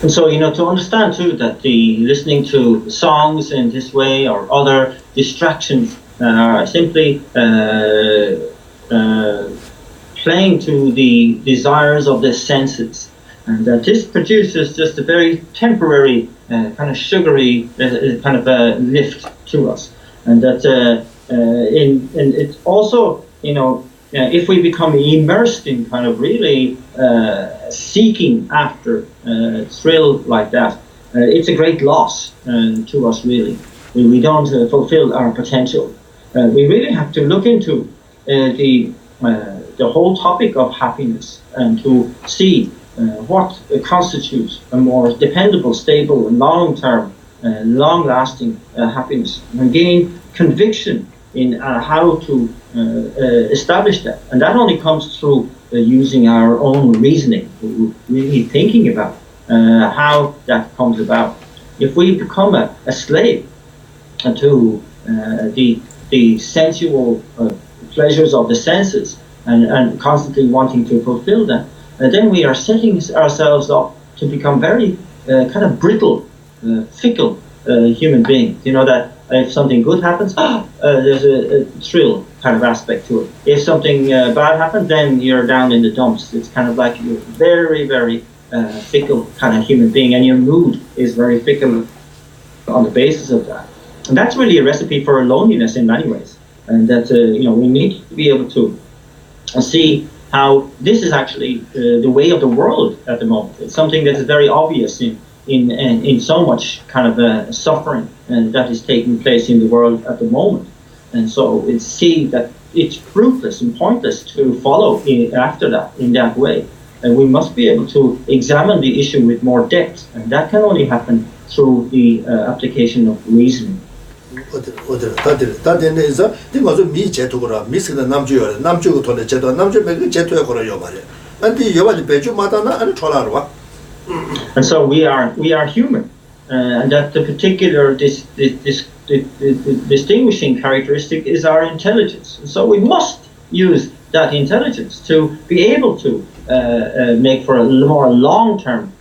And so, to understand too that the listening to songs in this way or other distractions are simply playing to the desires of the senses, and that this produces just a very temporary kind of sugary kind of a lift to us, and that and it's also if we become immersed in kind of really seeking after thrill like that, it's a great loss to us, really. We don't fulfill our potential. We really have to look into the whole topic of happiness and to see what constitutes a more dependable, stable, and long-term, long-lasting happiness, and gain conviction in how to establish that. And that only comes through using our own reasoning, really thinking about how that comes about. If we become a slave to the sensual pleasures of the senses and constantly wanting to fulfill them, then we are setting ourselves up to become very kind of brittle, fickle human beings. That if something good happens, there's a thrill kind of aspect to it. If something bad happens, then you're down in the dumps. It's kind of like you're very, very fickle kind of human being, and your mood is very fickle on the basis of that. And that's really a recipe for loneliness in many ways. And that we need to be able to see how this is actually the way of the world at the moment. It's something that is very obvious in so much kind of suffering and that is taking place in the world at the moment. And so it's see that it's fruitless and pointless to follow after that in that way. And we must be able to examine the issue with more depth, and that can only happen through the application of reasoning. And so we are human, and that the particular distinguishing characteristic is our intelligence. And so we must use that intelligence to be able to make for a more long-term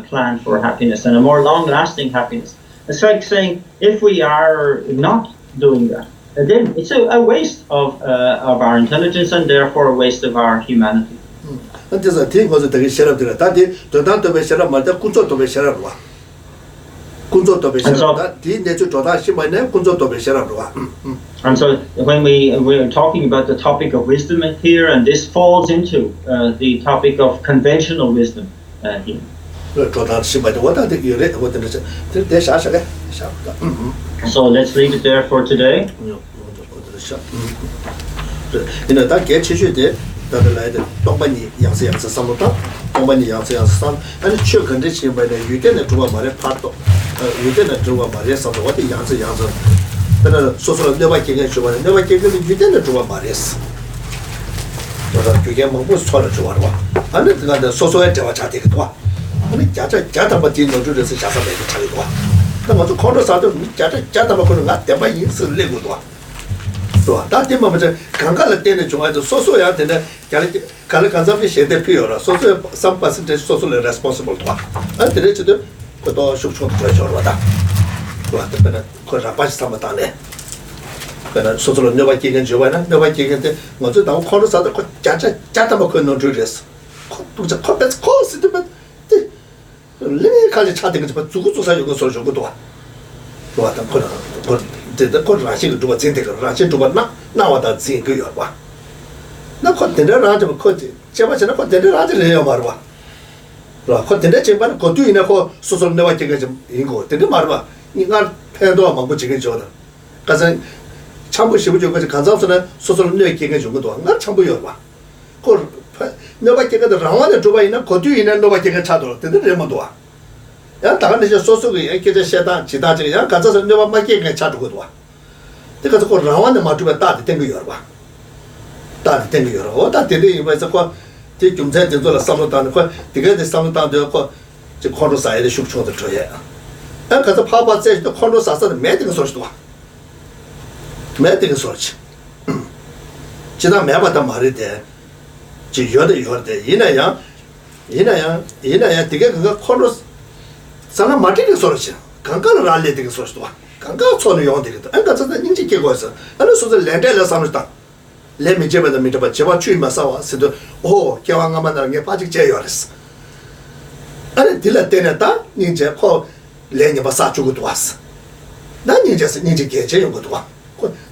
plan for happiness and a more long-lasting happiness. It's like saying if we are not doing that, then it's a waste of our intelligence and therefore a waste of our humanity. And so, when we're talking about the topic of wisdom here, and this falls into the topic of conventional wisdom here. So let's leave it there for today. some percentage socially responsible to and the rest of the should treasure. Social never king and Joanna, never king and the Motor down corners of the Jatamako no Judas. To the corpus course, but Lily College chatting about Zuku social good one. The court rushing to a synthetic rushing to what now that's seeing good one. Not content around of a court, Chavachana content around the Marwa. Content chamber could do in a whole social never king in go to the Marwa. You got Pandora Mabuching each other. Cousin Chambu Shibujo consumption, social new king as you go to, not Chambu Yorba. nobody get the Rawan to buy in a Kotu, nobody get a chado, the Remodoa. Takan is so so we get a Shetan, Chitaja, Kansas, and never make a chat with one. Because of Rawan the Matu, that 10 euro. That 10 euro, that day was a quite take him to the summertime, to get the summertime to condo side, the shook the tree. And because the Papa says the condos are the mating source. Mating source. China Mabata Marite, Yoda, Inaya, to get the condos. Sana Martin source, Kankan rallying source. Kanka Sony on it, and that's the Ninja was, and also the Landella Samsta. Let me jab the meter, but Java Chui Masawa said, oh, Kawangaman and Patrick Jayors. And Dilla Tenata, Ninja called Lenya Basachu to us. That ninjas Ninja Jay good one.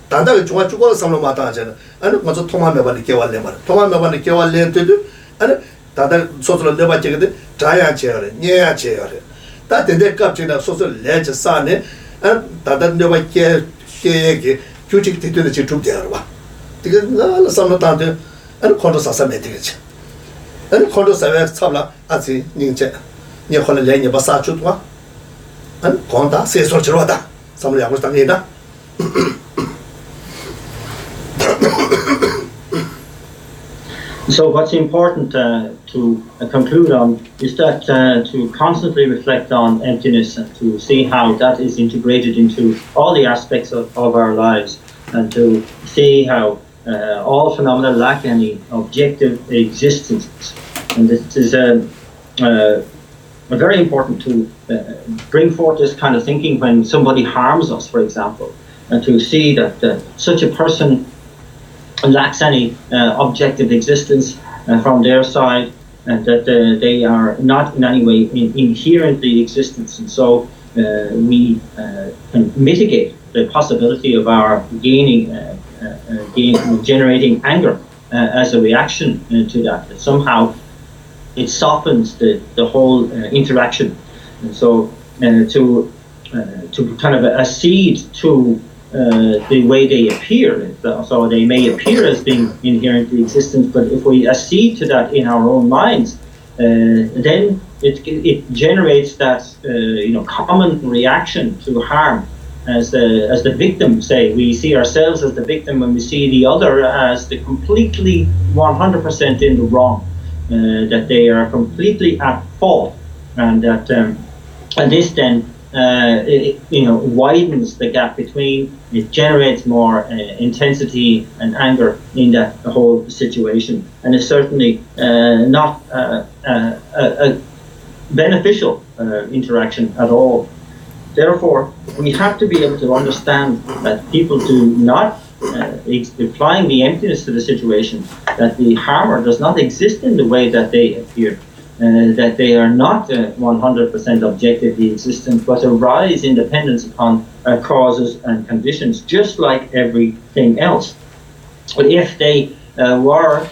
Tanda, which want to call some Matajan, and was a Toma Mabanikiwa Lemon. Toma Mabanikiwa Len to do, and Tata sort of never take it, Giant chair, near chair. That they captured a social ledge son, and Tata never care, shake, Kuchik to the Chitu Derwa. Some time and condos are submitted. And condos are Sabla, as the Ninja, near Holland, Basachutwa, and Conda says Rochroda. Somebody was done. So what's important to conclude on is that to constantly reflect on emptiness and to see how that is integrated into all the aspects of our lives, and to see how all phenomena lack any objective existence. And this is very important to bring forth this kind of thinking when somebody harms us, for example, and to see that such a person lacks any objective existence from their side, and that they are not in any way inherently existence, and so we can mitigate the possibility of our generating anger as a reaction to that. That somehow it softens the whole interaction, and so to kind of accede to the way they appear. So they may appear as being inherently existent, but if we accede to that in our own minds, then it generates that common reaction to harm. As the victim, say, we see ourselves as the victim when we see the other as the completely 100% in the wrong, that they are completely at fault, and that and this then widens the gap between. It generates more intensity and anger in that whole situation, and it's certainly not a beneficial interaction at all. Therefore, we have to be able to understand that people do not, applying the emptiness to the situation, that the harmer does not exist in the way that they appear, that they are not 100% objectively existent, but arise in dependence upon causes and conditions, just like everything else. But if they were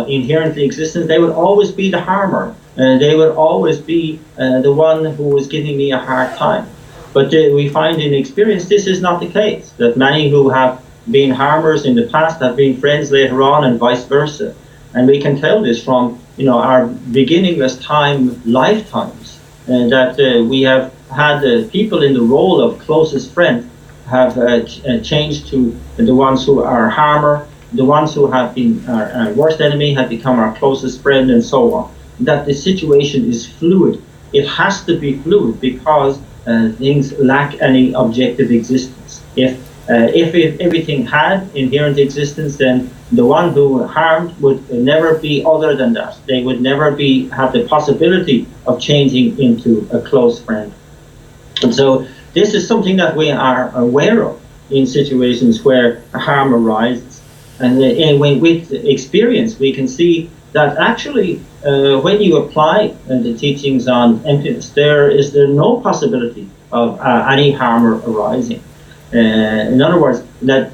inherently existent, they would always be the harmer. They would always be the one who was giving me a hard time. But we find in experience this is not the case, that many who have been harmers in the past have been friends later on, and vice versa. And we can tell this from our beginningless time lifetimes, that we have had people in the role of closest friend have changed to the ones who are harmer, the ones who have been our worst enemy have become our closest friend, and so on. That the situation is fluid. It has to be fluid because things lack any objective existence. If everything had inherent existence, then the one who harmed would never be other than that. They would never have the possibility of changing into a close friend. And so this is something that we are aware of in situations where harm arises. And with experience, we can see that actually when you apply the teachings on emptiness, there is no possibility of any harm arising. In other words, that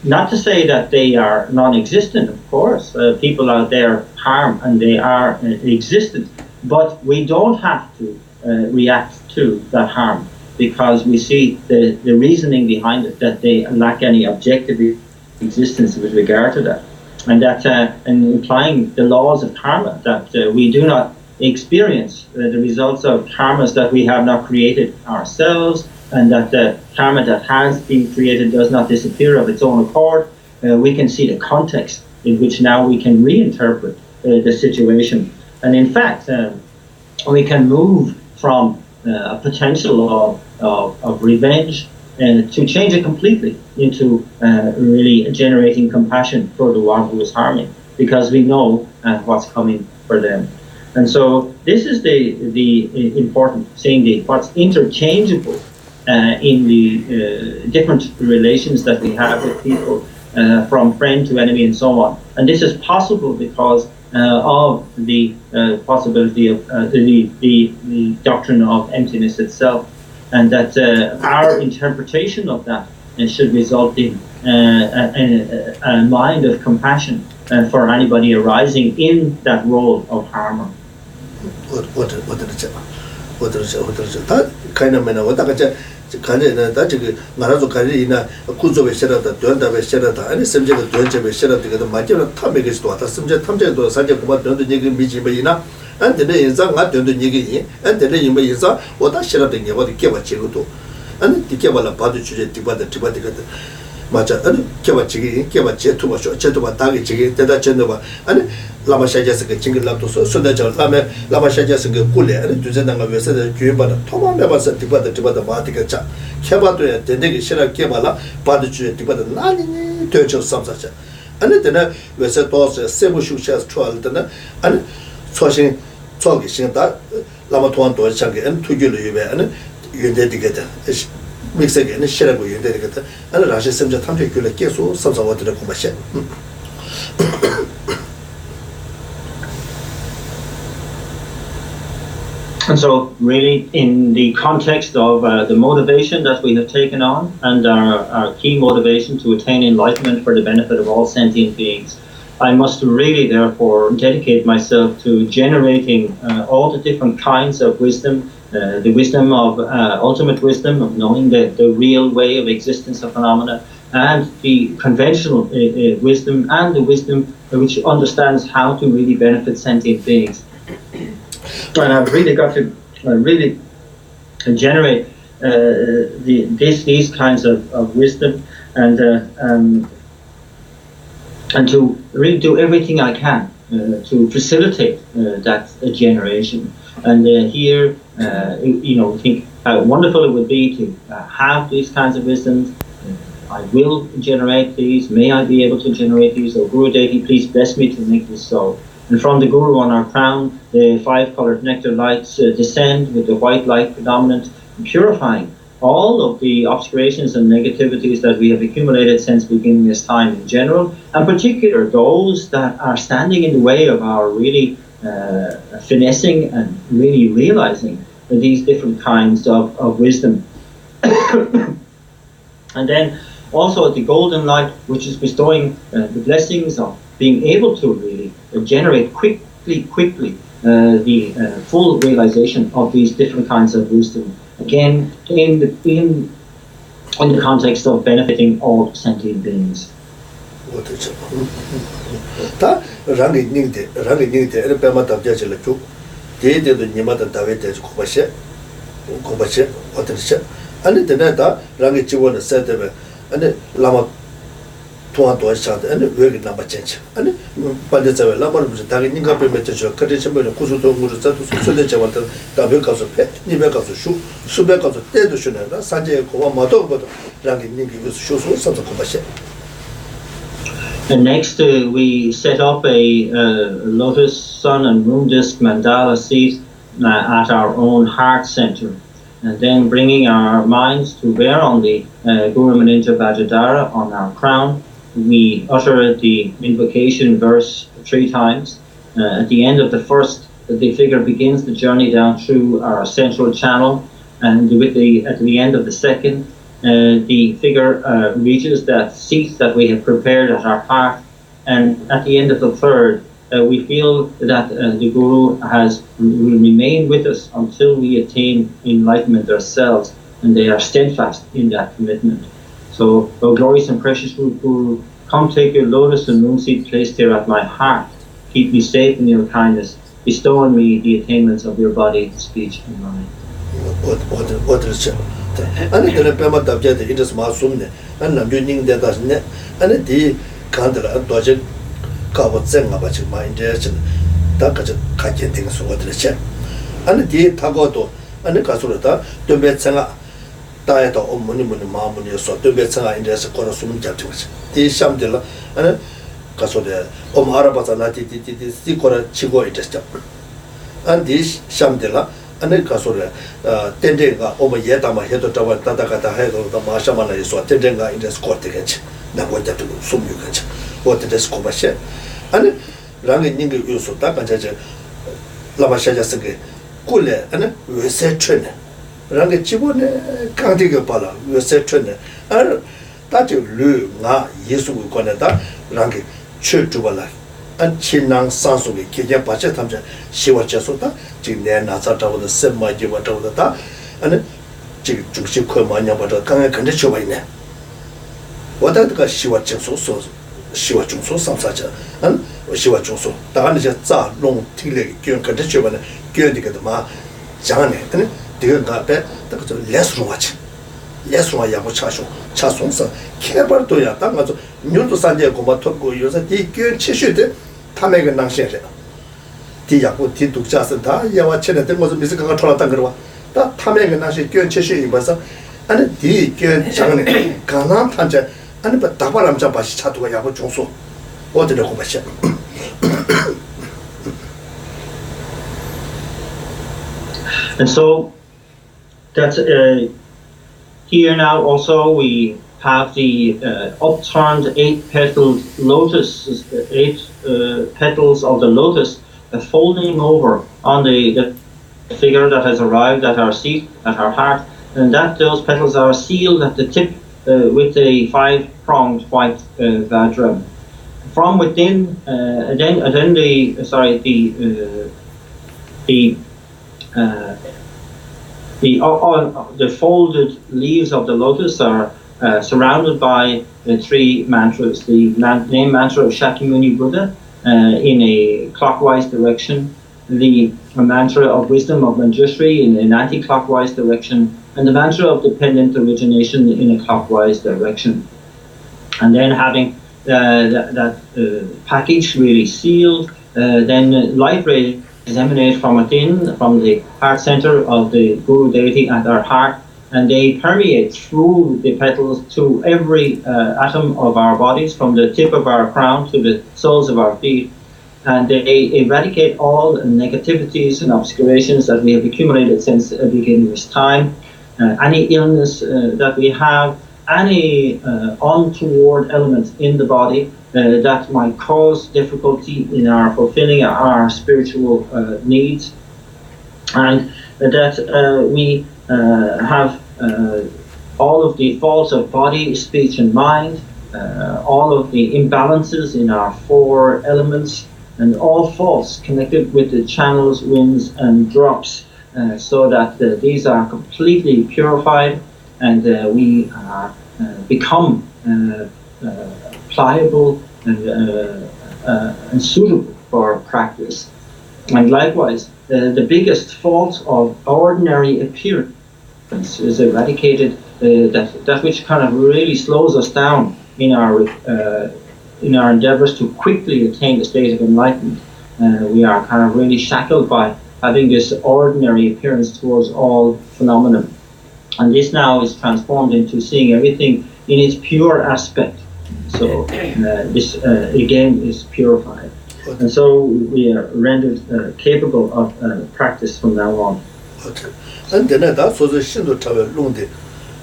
not to say that they are non-existent, of course. People out there harm and they are existent, but we don't have to react to that harm because we see the reasoning behind it, that they lack any objective existence with regard to that. and that and implying the laws of karma, that we do not experience the results of karmas that we have not created ourselves, and that the karma that has been created does not disappear of its own accord. We can see the context in which now we can reinterpret the situation, and in fact we can move from a potential of revenge to change it completely into really generating compassion for the one who is harming, because we know what's coming for them. And so this is the important thing, what's interchangeable in the different relations that we have with people, from friend to enemy and so on. And this is possible because of the possibility of the doctrine of emptiness itself, and that our interpretation of that should result in a mind of compassion for anybody arising in that role of harmer. 간에는 다 저기 나라도 가리나 구조에 싫어다 된다에 싫어다 아니 심지어 된제에 싫어다 맞지는 탐에게도 왔다 심지어 탐제도 사제 고마 된도 얘기 미지면이나 안데는 인상 아 된도 얘기 안데는 이미 인상 왔다 싫어다 게 어디 깨봤지고도 아니 뒤깨발라 봐도 주제 뒤바다 맞아 아니 깨봤지 깨봤지 투바쇼 제도바 다게 지게 대다 전도바 아니 라마샤자스 그 징글랍도 손다저 라메 라마샤자스 그 꿀레 아니 두제당가 외세다 주연바다 토마메바서 뒤바다 마티가 자 캐바도야 된데게 싫어 깨발라 봐도 주제 뒤바다 나니 되죠 삼사자 아니 되나 외세 도스 세부슈샤스 투알드나 아니 소신 저기 신다 라마 토안도 장게 엔 투길로 유베 아니 윤대디게다 믹스에는 싫어고 윤대디게다 아니 라시 sem자 탐색길에 계속 삼사와들의 공부시 And so, really, in the context of the motivation that we have taken on, and our key motivation to attain enlightenment for the benefit of all sentient beings, I must really, therefore, dedicate myself to generating all the different kinds of wisdom, the wisdom of ultimate wisdom, of knowing the real way of existence of phenomena, and the conventional wisdom, and the wisdom which understands how to really benefit sentient beings. And I've really got to really generate these kinds of wisdom, and to really do everything I can to facilitate that generation. And here, think how wonderful it would be to have these kinds of wisdoms. I will generate these. May I be able to generate these? Oh, Guru Devi, please bless me to make this so. And from the Guru on our crown, the 5-colored nectar lights descend with the white light predominant, purifying all of the obscurations and negativities that we have accumulated since beginning this time in general, and particular those that are standing in the way of our really finessing and really realizing these different kinds of wisdom. And then also the golden light, which is bestowing the blessings of being able to really generate quickly the full realization of these different kinds of wisdom. Again, in the context of benefiting all sentient beings. 다 랑이 닝데 에르 베마 답자질 쭉 데데도 니마다 다베데 고바시 어떻게 아니 데나다 랑이 지원을 세데베 아니 라마 통화도 하셔도 아니 왜 남아 젠지 아니 반대자에 라마를 무슨 다른 인가 배매죠 그래서 구수도 무슨 자도 소소대 잡았다 다베 가서 배 니베 가서 수배 가서 때도 쉬는다 산제 고마 마도 거도 랑이 닝기 무슨 쇼소 삼서 고바시. And next, we set up a lotus, sun, and moon disk mandala seat at our own heart center, and then bringing our minds to bear on the Guru Maninja Vajradhara on our crown. We utter the invocation verse 3 times. At the end of the first, the figure begins the journey down through our central channel, and at the end of the second, the figure reaches that seat that we have prepared at our heart, and at the end of the third, we feel that the Guru will remain with us until we attain enlightenment ourselves, and they are steadfast in that commitment. So, O glorious and precious Guru, Come take your lotus and moonseed placed here at my heart. Keep me safe in your kindness. Bestow on me the attainments of your body, speech, and mind. What is it? And the Pema Tabjet, it is Masumne, and I'm doing that as net, and the Candela Dodge Cover Zen about my intention. Takaja Kajan things what is it? And the Tagoto, and the Casurata, the Betsanga. Diet or money mamuni so to be sanga in this corosum judgment. The Shamdilla and Casode Omarabazanati Sikora Chigo it. And this Shamdilla and then Casore Tendenga over Yetama head of Tatakata head of the Mashamana is what Tendenga in the Scortigage. Now what that to sum you catch. What it is Kobashe. And Rangi Ningu Yusu Takaja Lamashaja Sage Kule and we say train. Rangi Chibone Kandiga Pala, we said trainer. And that you Lu Na Yesu Koneta, Rangi Chutubala, and Chinang Sansugi, Kija Pachetamja, Shiva Chasota, Jinian Nasata with the semi Jivata with the ta, and Jushi Komanya, but a kind of condition. What I got Shiva Chaso, Shiva Junso, some such and Shiva Junso, the Anja long Tilly, Gyun condition, Gyudikama, Jane, and Dear got that, less watch. Less one Yabu Chasho, Chasonsa, Keberto Yatanga, New to San Diego, Matoko, use a tea, Chishute, Tamega Nanshe. Tiaku, Titu Jasanta, Yawa Chenet was a musical Tolatangra. That Tamega Nashi, Chishi was a and the Jane, Kanan Tanja, and but Tabaram Jabash Chatu Yabu Jonso. What did the Hobasha? And so that's here now also we have the upturned 8-petaled lotus, 8 petals of the lotus folding over on the figure that has arrived at our seat, at our heart, and that those petals are sealed at the tip with a 5-pronged white vajra. From within, then the folded leaves of the lotus are surrounded by 3 mantras. The name mantra of Shakyamuni Buddha in a clockwise direction, the mantra of wisdom of Manjushri in an anti-clockwise direction, and the mantra of dependent origination in a clockwise direction. And then having that package really sealed, then light rays emanate from within, from the heart center of the Guru deity at our heart, and they permeate through the petals to every atom of our bodies, from the tip of our crown to the soles of our feet, and they eradicate all negativities and obscurations that we have accumulated since the beginning of this time, any illness that we have, any untoward elements in the body that might cause difficulty in our fulfilling our spiritual needs, and that we have all of the faults of body, speech, and mind, all of the imbalances in our 4 elements, and all faults connected with the channels, winds, and drops, so that these are completely purified, and we become pliable and suitable for practice. And likewise, the biggest fault of ordinary appearance is eradicated, that which kind of really slows us down in our endeavors to quickly attain the state of enlightenment. We are kind of really shackled by having this ordinary appearance towards all phenomena. And this now is transformed into seeing everything in its pure aspect. So this again is purified. And so we are rendered capable of practice from now on. Okay. And then that's so the Shindo travel long the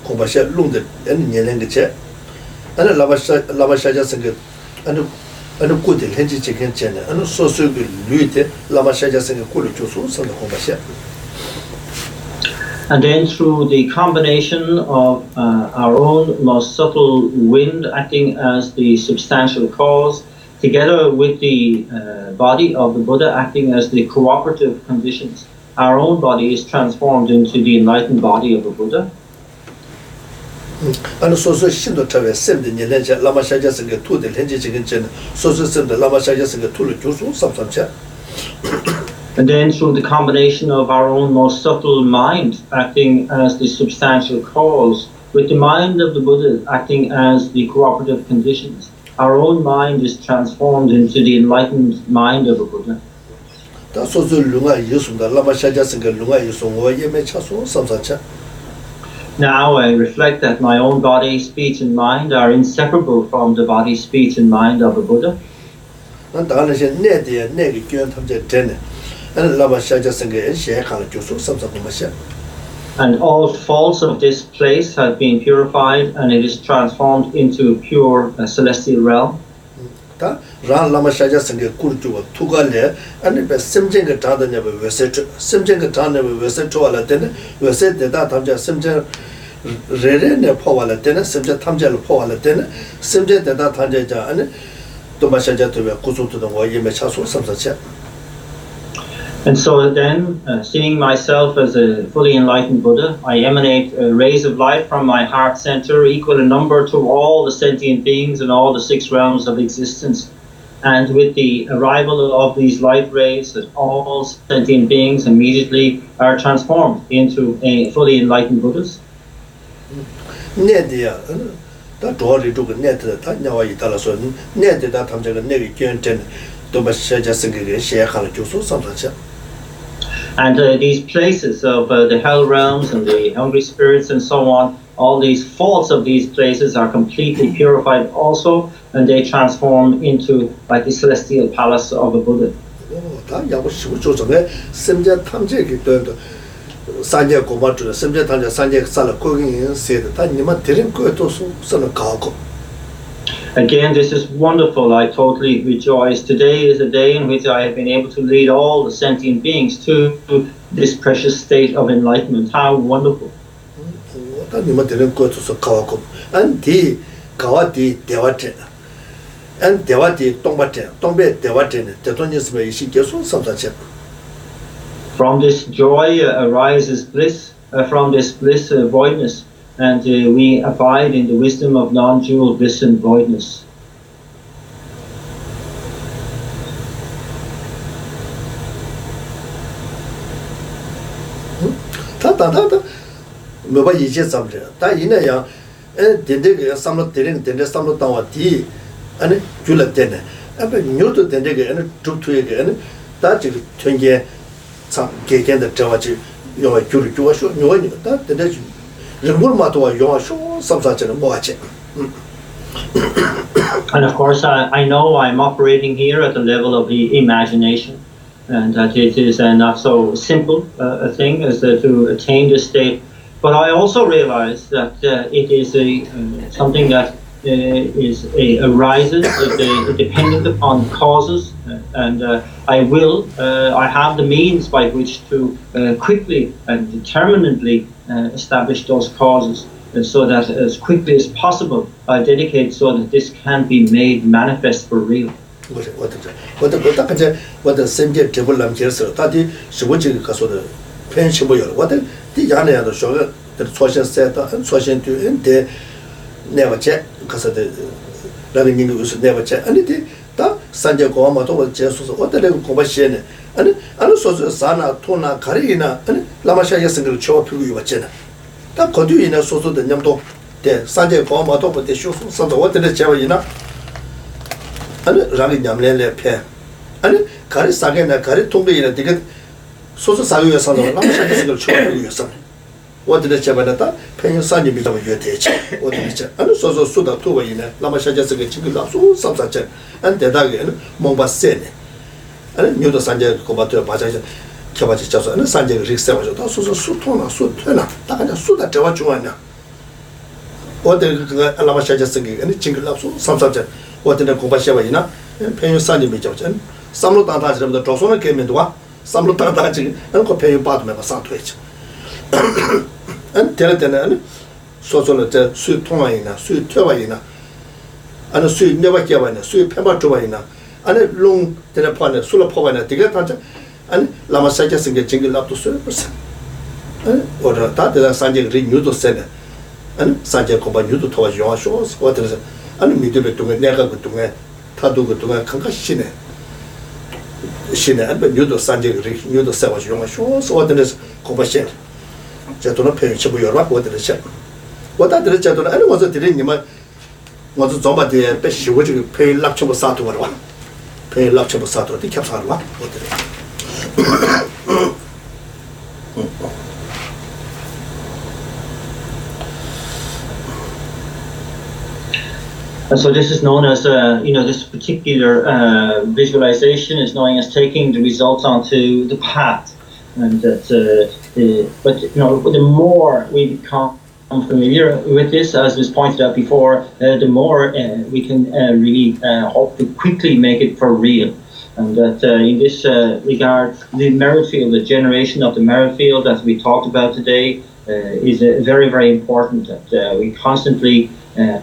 Kombasha long the and Yelengache and Lavashaja Singh and good Henji chicken channel and so good Luite Lavashaja Singh Kuluchusu and the Kombasha. And then through the combination of our own most subtle wind acting as the substantial cause, together with the body of the Buddha acting as the cooperative conditions, our own body is transformed into the enlightened body of the Buddha. and so Shindo Travel send the Nilenja, Lama Shajas and get to the Lenji Chicken, so send the Lama Shajas and get to the Jusu, sometimes. And then through the combination of our own most subtle mind acting as the substantial cause, with the mind of the Buddha acting as the cooperative conditions, our own mind is transformed into the enlightened mind of a Buddha. Now I reflect that my own body, speech and mind are inseparable from the body, speech and mind of a Buddha. And all faults of this place have been purified and it is transformed into a pure celestial realm. Ran Lama Shaja Sangha Kurjuva Tugale and the Simjanga Tada never Veset, Simjanga Tana never Veset to Alatena, Veset the Datamja Simja Rene Powalatena, Simja Tamja Powalatena, Simja the Datanja and Tomashaja to Kusu to the Wayame Chasu, some such. And so then, seeing myself as a fully enlightened Buddha, I emanate rays of light from my heart center, equal in number to all the sentient beings and all the 6 realms of existence. And with the arrival of these light rays, that all sentient beings immediately are transformed into a fully enlightened Buddhas. And these places of the hell realms and the hungry spirits and so on, all these faults of these places are completely purified also, and they transform into like the celestial palace of a Buddha. Again, this is wonderful. I totally rejoice. Today is a day in which I have been able to lead all the sentient beings to this precious state of enlightenment. How wonderful. From this joy arises bliss, from this bliss voidness. And we abide in the wisdom of non-dual bliss and voidness. And of course, I know I'm operating here at the level of the imagination, and that it is not so simple a thing as to attain this state. But I also realize that it is something that arises dependent upon causes, and I have the means by which to quickly and determinedly establish those causes, so that as quickly as possible I dedicate so that this can be made manifest for real. Sanja Goma to Jesus, what the level Kobashene, and also Sana, Tona, Karina, and Lamasha single chop you were Chena. That could do in a sort of the Namdo, the Sanja Goma to the shoe, some what the Chavina, and Rami Yamle pair. And Kari Sagana, Kari Tumbi in a ticket, so Saga son of Lamasha single chop you son. What did the Chavanata? Paying Sunny become your teach. What did the and so Suda Tuva in a Lamasha just a chicken lapsu, some such and the Dagan, Momba Sene. And knew the Sanja Kobato Baja Kabachi and Sanja Rixava, also Sutona, Sutana, Takana Suda Tawachuana. What the Lamasha just singing and chicken lapsu, some such what in the Kobashava, and paying Sunny Mijaj, and some of the Tosona came into one, some of the and could pay you part of Sandwich. And tell it and so the sweet toina, sweet toina, and a sweet never given, sweet pepper toina, and a long then upon a sula povana ticket, and Lama Sajas and get jingle up to 30%. Or that Sanjay renewed to send 안 산제 고바 뉴도 도와줘 쇼스 어디서 안 미드베 동에 내가 그 동에 타도 그 동에 강가 시네 안 뉴도 산제 뉴도 세워줘 쇼스 어디서 고바시 제도는 표현 치부 여러 어디서 어디서 제도는 아니 와서 드리니만 와서 좀바데 배 쉬고 지금 표현 락쳐버 사도 와 표현 락쳐버 사도 디 캡사로 와 어디 And so this is known as, this particular visualization is known as taking the results onto the path. And that, the more we become familiar with this, as was pointed out before, the more we can really hope to quickly make it for real. And that in this regard, the merit field, the generation of the merit field that we talked about today is very, very important. That we constantly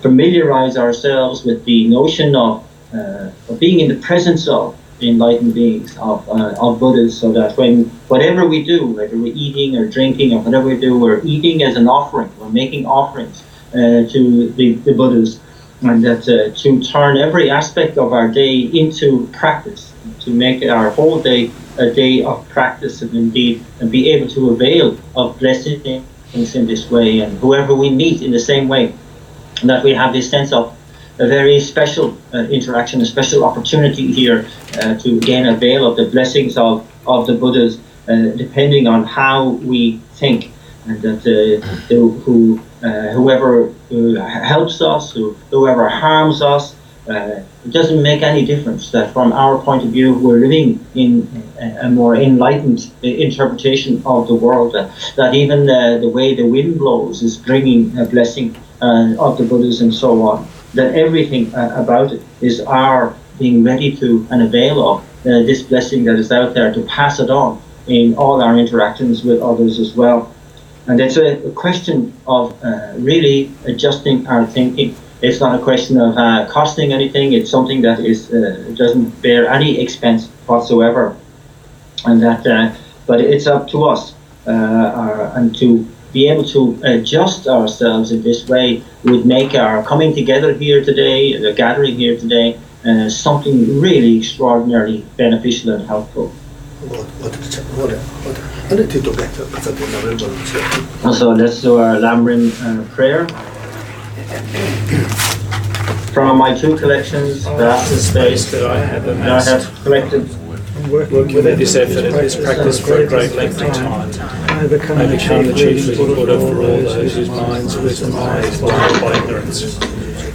familiarize ourselves with the notion of being in the presence of enlightened beings, of Buddhas, so that whatever we do, whether we're eating or drinking or whatever we do, we're eating as an offering, we're making offerings to the Buddhas, and that to turn every aspect of our day into practice, to make our whole day a day of practice, and indeed and be able to avail of blessings in this way, and whoever we meet in the same way. And that we have this sense of a very special interaction, a special opportunity here to again avail of the blessings of the Buddhas, depending on how we think, and that whoever helps us, whoever harms us, it doesn't make any difference. That from our point of view, we're living in a more enlightened interpretation of the world. That even the way the wind blows is bringing a blessing of the Buddhas and so on. That everything about it is our being ready to and avail of this blessing that is out there, to pass it on in all our interactions with others as well. And it's a question of really adjusting our thinking. It's not a question of costing anything. It's something that is doesn't bear any expense whatsoever. And that, but it's up to us and to be able to adjust ourselves in this way would make our coming together here today, the gathering here today, something really extraordinarily beneficial and helpful. And so let's do our Lamrim prayer. From my two collections, vast space that I have collected, working with this effort and this practice for a great length of time, I become the chief living Buddha for all those whose minds wisdom eyes blinded by ignorance.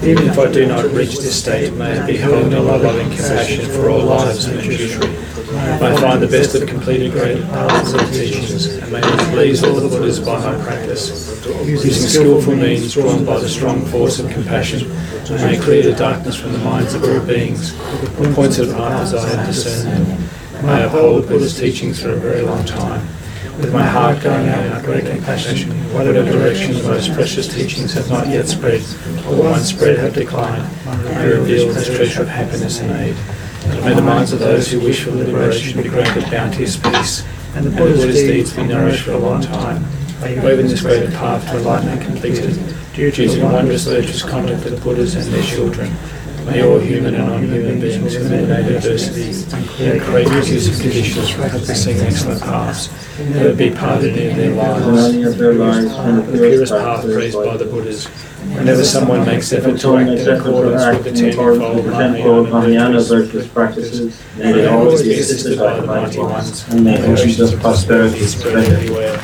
Even if I do not reach this state, may I be held in a loving compassion for all lives and future. May I find the best of completed great paths and teachings, and may I please all the Buddhas by my practice. Using skillful means drawn by the strong force of compassion, may I clear the darkness from the minds of all beings, the points of my desire and discernment. May I uphold Buddha's teachings for a very long time, with my heart going out in great compassion, whatever direction the most precious teachings have not yet spread, or once spread have declined, may reveal this treasure of happiness and aid. And may the minds of those who wish for liberation be granted bounteous peace, and the Buddha's deeds be nourished for a long time. Waving this great path to enlightenment completed, due to the wondrous virtuous conduct of the Buddhas and their children, may all human and non-human beings who eliminate adversity and create conducive conditions for practicing excellent paths never be parted in their lives. The purest path praised by the Buddhas. Whenever someone makes effort to act in accordance with the tenfold Mahayana virtuous practices, may they always be assisted by the mighty ones, and may oceans of prosperity spread everywhere.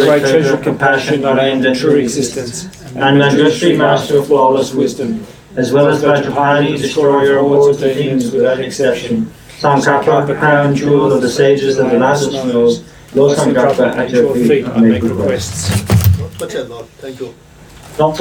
Great treasure of compassion, and true existence, and Manjushri, master of flawless wisdom, as well as Vajrapani, destroyer of all things without exception, Sankapa, crown jewel of the sages of the latter snows, Lord Sankapa, at your feet, I make requests. Thank you. Not